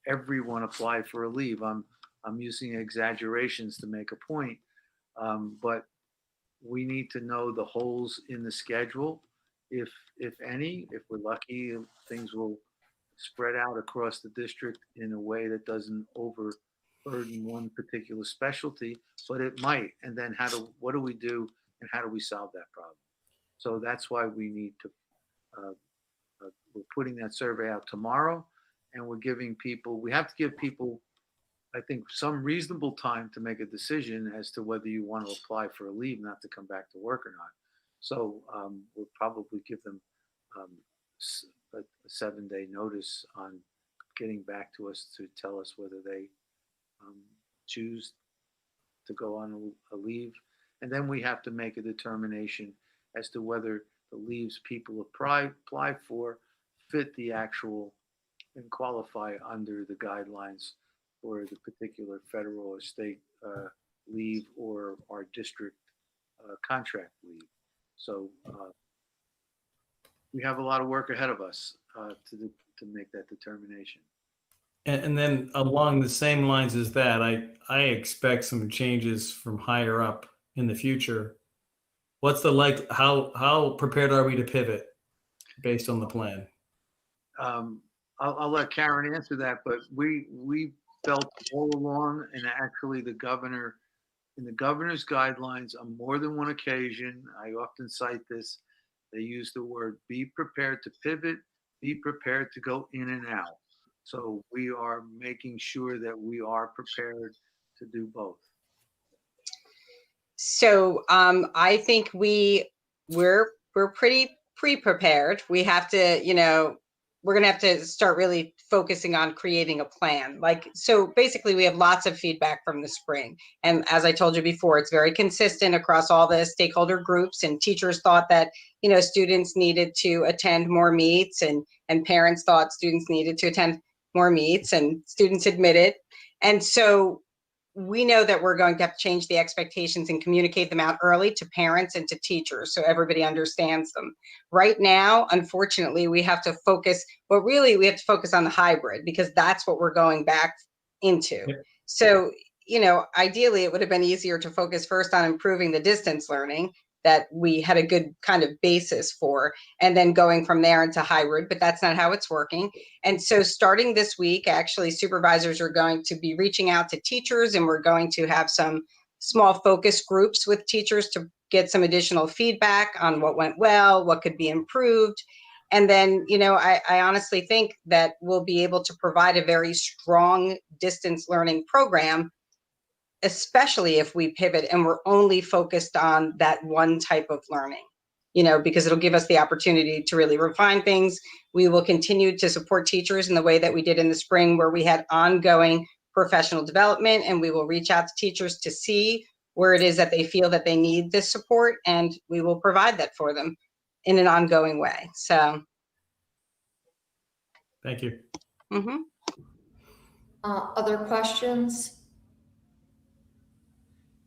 Speaker 5: everyone apply for a leave. I'm using exaggerations to make a point, but we need to know the holes in the schedule, if any. If we're lucky, things will spread out across the district in a way that doesn't overburden one particular specialty, but it might. And then what do we do, and how do we solve that problem? So that's why we need to. We're putting that survey out tomorrow, and we have to give people, I think, some reasonable time to make a decision as to whether you want to apply for a leave not to come back to work or not. So we'll probably give them a 7-day notice on getting back to us to tell us whether they choose to go on a leave. And then we have to make a determination as to whether the leaves people apply for fit the actual and qualify under the guidelines for the particular federal or state leave or our district contract leave. So we have a lot of work ahead of us to make that determination.
Speaker 4: And then along the same lines as that, I expect some changes from higher up in the future. What's how prepared are we to pivot based on the plan?
Speaker 5: I'll let Karen answer that, but we felt all along, and actually in the governor's guidelines on more than one occasion, I often cite this, they use the word be prepared to pivot, be prepared to go in and out. So we are making sure that we are prepared to do both.
Speaker 6: So I think we're pretty pre-prepared. We have to, we're going to have to start really focusing on creating a plan. So basically we have lots of feedback from the spring. And as I told you before, it's very consistent across all the stakeholder groups, and teachers thought that, students needed to attend more meets, and parents thought students needed to attend more meets, and students admitted. And so we know that we're going to have to change the expectations and communicate them out early to parents and to teachers so everybody understands them. Right now, unfortunately, we have to focus, we have to focus on the hybrid, because that's what we're going back into. Yep. So, ideally, it would have been easier to focus first on improving the distance learning that we had a good kind of basis for, and then going from there into hybrid, but that's not how it's working. And so starting this week, actually, supervisors are going to be reaching out to teachers, and we're going to have some small focus groups with teachers to get some additional feedback on what went well, what could be improved. And then, I honestly think that we'll be able to provide a very strong distance learning program, especially if we pivot and we're only focused on that one type of learning, because it'll give us the opportunity to really refine things. We will continue to support teachers in the way that we did in the spring, where we had ongoing professional development, and we will reach out to teachers to see where it is that they feel that they need this support, and we will provide that for them in an ongoing way. So.
Speaker 4: Thank you.
Speaker 6: Mm-hmm.
Speaker 1: Other questions?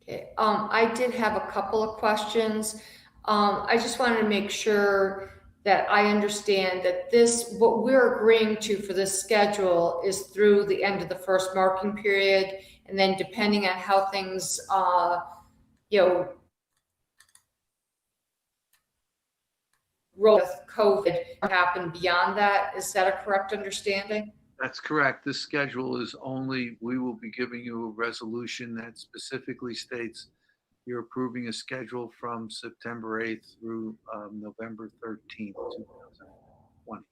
Speaker 1: Okay, I did have a couple of questions. I just wanted to make sure that I understand that what we're agreeing to for this schedule is through the end of the first marking period. And then depending on how things, roll with COVID happen beyond that. Is that a correct understanding?
Speaker 5: That's correct. This schedule is only, we will be giving you a resolution that specifically states you're approving a schedule from September 8th through November 13th, 2020.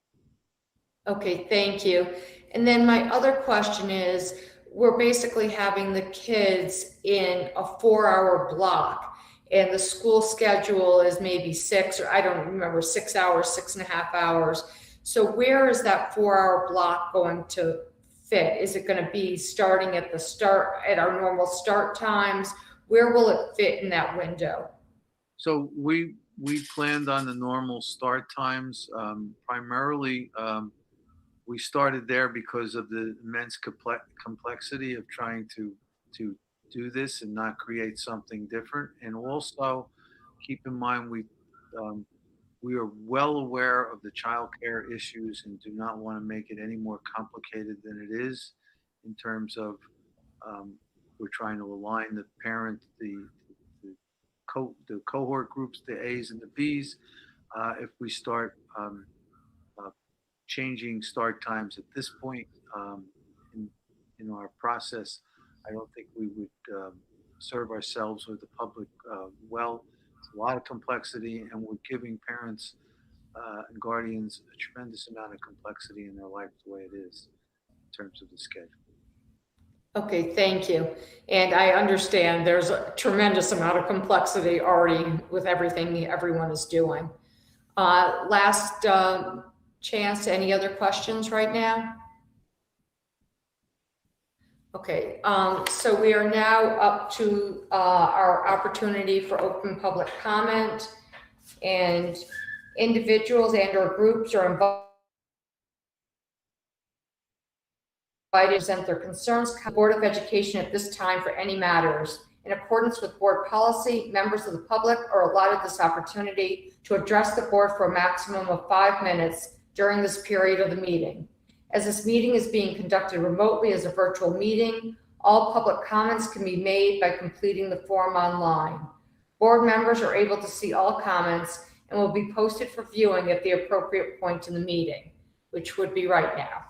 Speaker 1: Okay, thank you. And then my other question is, we're basically having the kids in a 4-hour block, and the school schedule is maybe 6, or I don't remember, 6 hours, 6.5 hours. So where is that 4-hour block going to fit? Is it going to be starting at at our normal start times? Where will it fit in that window?
Speaker 5: So we planned on the normal start times. Primarily, we started there because of the immense complexity of trying to do this and not create something different. And also, keep in mind we are well aware of the childcare issues and do not want to make it any more complicated than it is. In terms of we're trying to align the parent, the cohort groups, the A's and the B's. If we start changing start times at this point in our process, I don't think we would serve ourselves or the public well. It's a lot of complexity, and we're giving parents and guardians a tremendous amount of complexity in their life the way it is in terms of the schedule.
Speaker 1: Okay, thank you. And I understand there's a tremendous amount of complexity already with everything everyone is doing. Last chance, any other questions right now? Okay, so we are now up to our opportunity for open public comment, and individuals and or groups are invited to present their concerns to the Board of Education at this time for any matters. In accordance with board policy, members of the public are allotted this opportunity to address the board for a maximum of 5 minutes during this period of the meeting. As this meeting is being conducted remotely as a virtual meeting, all public comments can be made by completing the form online. Board members are able to see all comments and will be posted for viewing at the appropriate point in the meeting, which would be right now.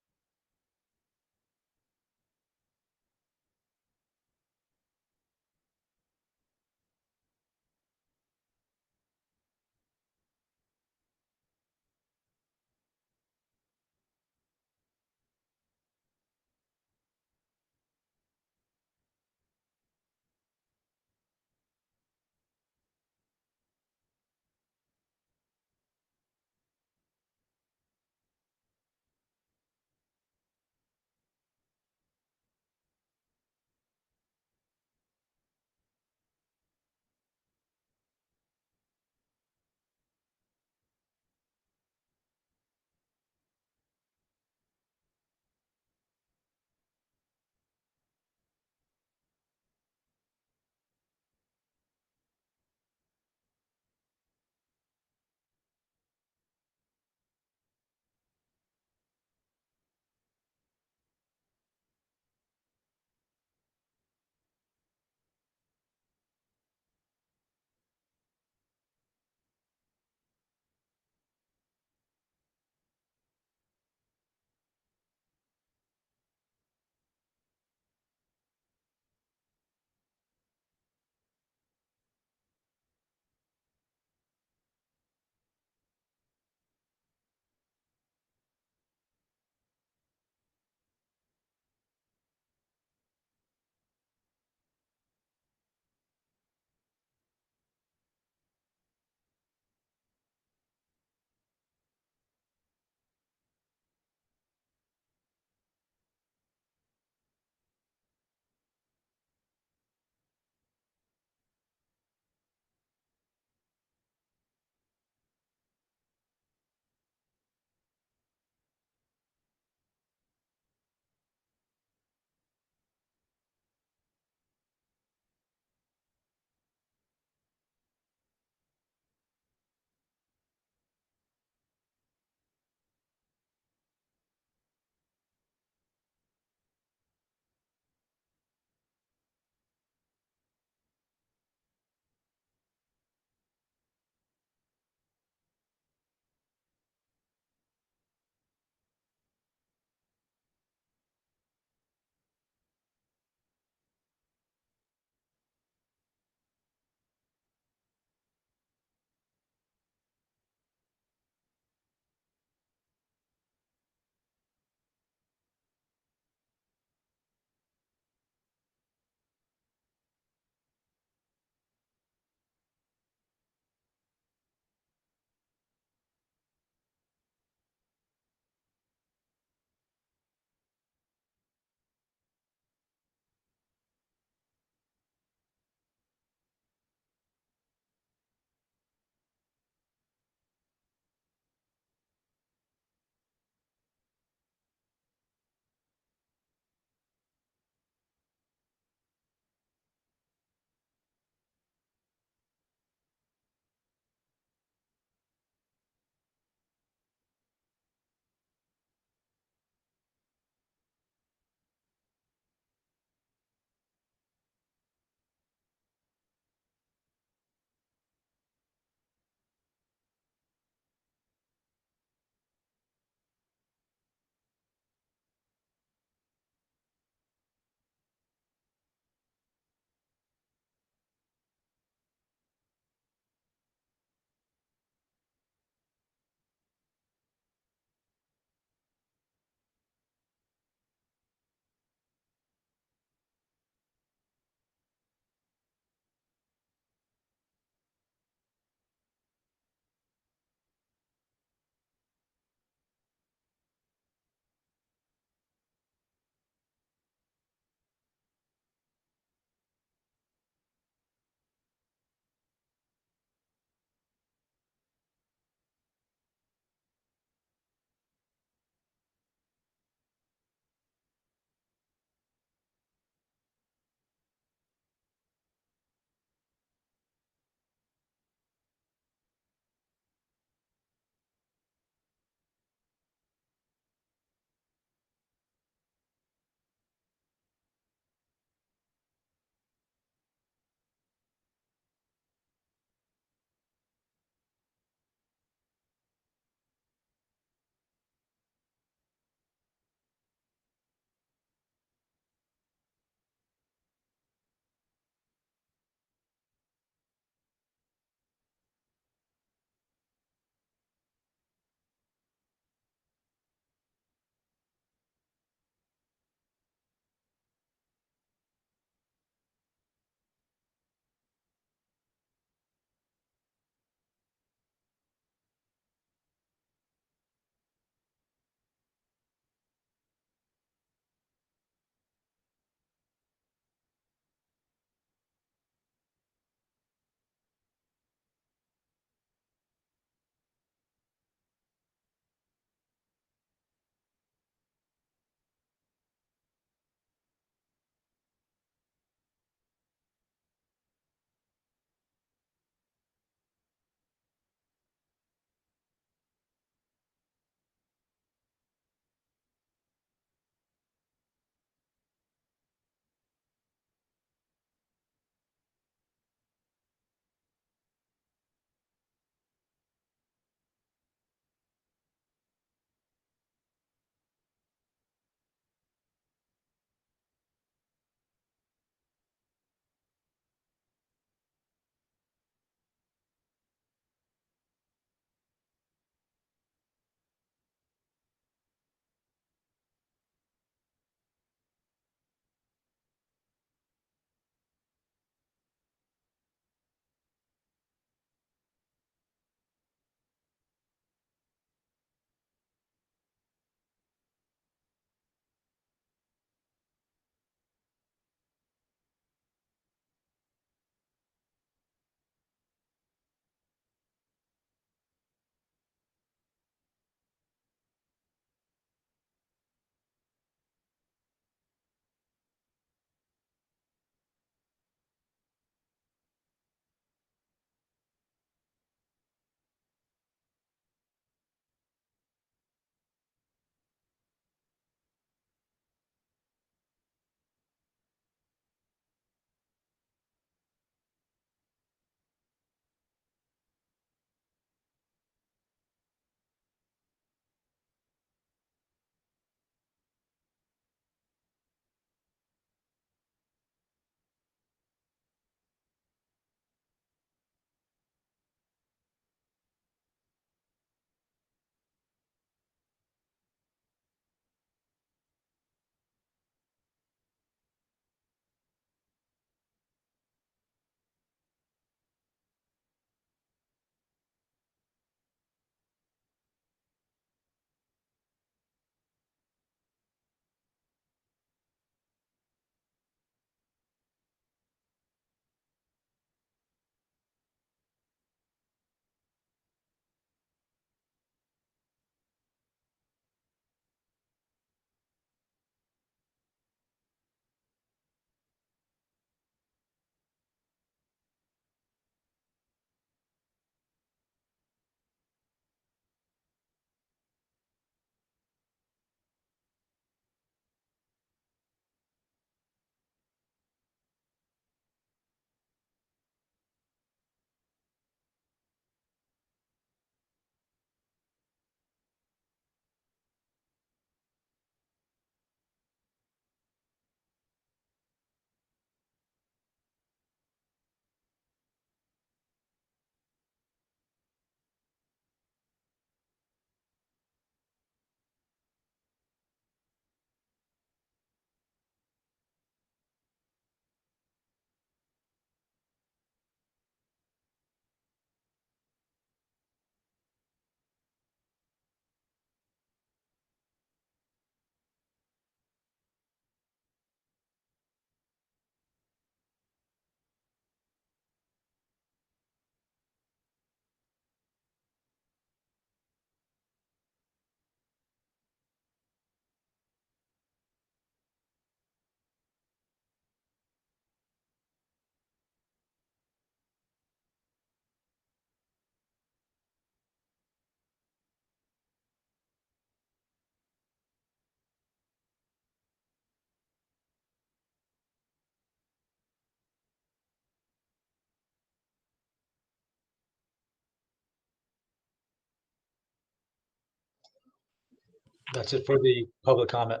Speaker 2: That's it for the public comment.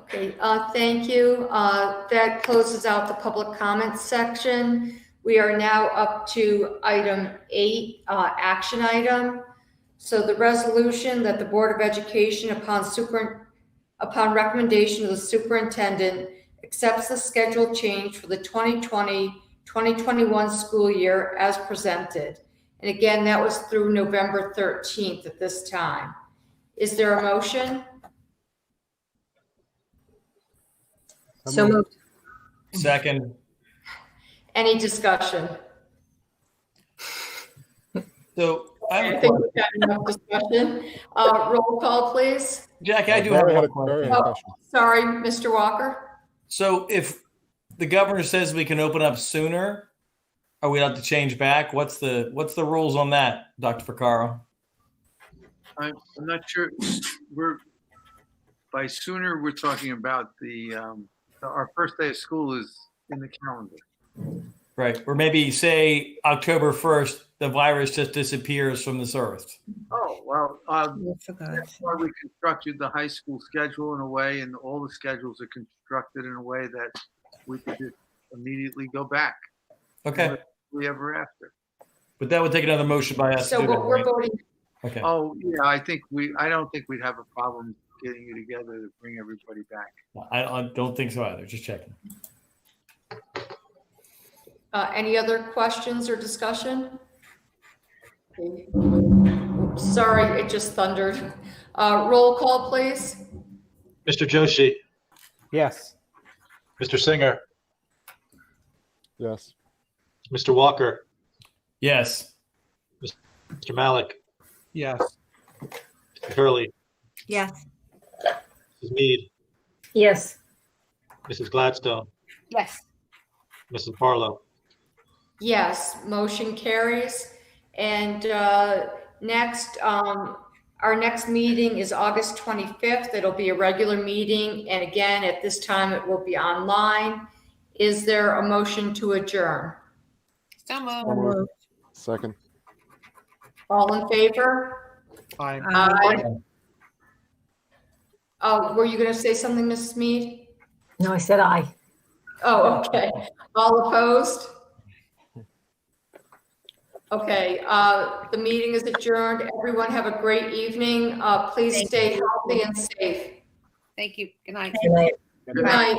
Speaker 1: Okay, thank you. That closes out the public comment section. We are now up to item 8, action item. So the resolution that the Board of Education, upon recommendation of the superintendent, accepts the schedule change for the 2020-2021 school year as presented. And again, that was through November 13th at this time. Is there a motion?
Speaker 8: So moved.
Speaker 4: Second.
Speaker 1: Any discussion?
Speaker 4: So I
Speaker 1: I
Speaker 4: have a
Speaker 1: think
Speaker 4: question.
Speaker 1: we've had enough discussion. Roll call, please.
Speaker 4: Jackie, I do have
Speaker 9: Barry had
Speaker 4: one
Speaker 9: a- Barry
Speaker 4: question.
Speaker 9: had a
Speaker 1: Oh,
Speaker 9: question.
Speaker 1: sorry, Mr. Walker.
Speaker 4: So if the governor says we can open up sooner, are we allowed to change back? What's the rules on that, Dr. Ficarro?
Speaker 5: I'm not sure. By sooner, we're talking about our first day of school is in the calendar.
Speaker 4: Right. Or maybe say October 1st, the virus just disappears from this earth.
Speaker 5: Oh, well,
Speaker 8: I forgot.
Speaker 5: that's why we constructed the high school schedule in a way, and all the schedules are constructed in a way that we could just immediately go back.
Speaker 4: Okay.
Speaker 5: We ever after.
Speaker 4: But that would take another motion by us. to
Speaker 1: So
Speaker 4: do that,
Speaker 1: what we're
Speaker 4: right?
Speaker 1: voting,
Speaker 4: Okay.
Speaker 5: Oh, yeah, I don't think we'd have a problem getting you together to bring everybody back.
Speaker 4: I don't think so either. Just checking.
Speaker 1: any other questions or discussion? Okay. Oops, sorry, it just thundered. Roll call, please.
Speaker 2: Mr. Joshi,
Speaker 3: Yes.
Speaker 2: Mr. Singer,
Speaker 9: Yes.
Speaker 2: Mr. Walker,
Speaker 4: Yes.
Speaker 2: Mr. Malik,
Speaker 11: Yes.
Speaker 2: Mr. Hurley,
Speaker 8: Yes.
Speaker 2: Mrs. Mead,
Speaker 10: Yes.
Speaker 2: Mrs. Gladstone,
Speaker 7: Yes.
Speaker 2: Mrs. Barlow.
Speaker 1: Yes, motion carries. And next, our next meeting is August 25th. It'll be a regular meeting. And again, at this time, it will be online. Is there a motion to adjourn?
Speaker 7: So moved.
Speaker 9: So moved. Second.
Speaker 1: All in favor?
Speaker 11: Aye.
Speaker 1: Aye. Oh, were you going to say something, Mrs. Mead?
Speaker 10: No, I said aye.
Speaker 1: Oh, okay. All opposed? Okay, the meeting is adjourned. Everyone have a great evening. Please stay healthy and safe.
Speaker 7: Thank you. Good night.
Speaker 10: Good night.
Speaker 1: Good night.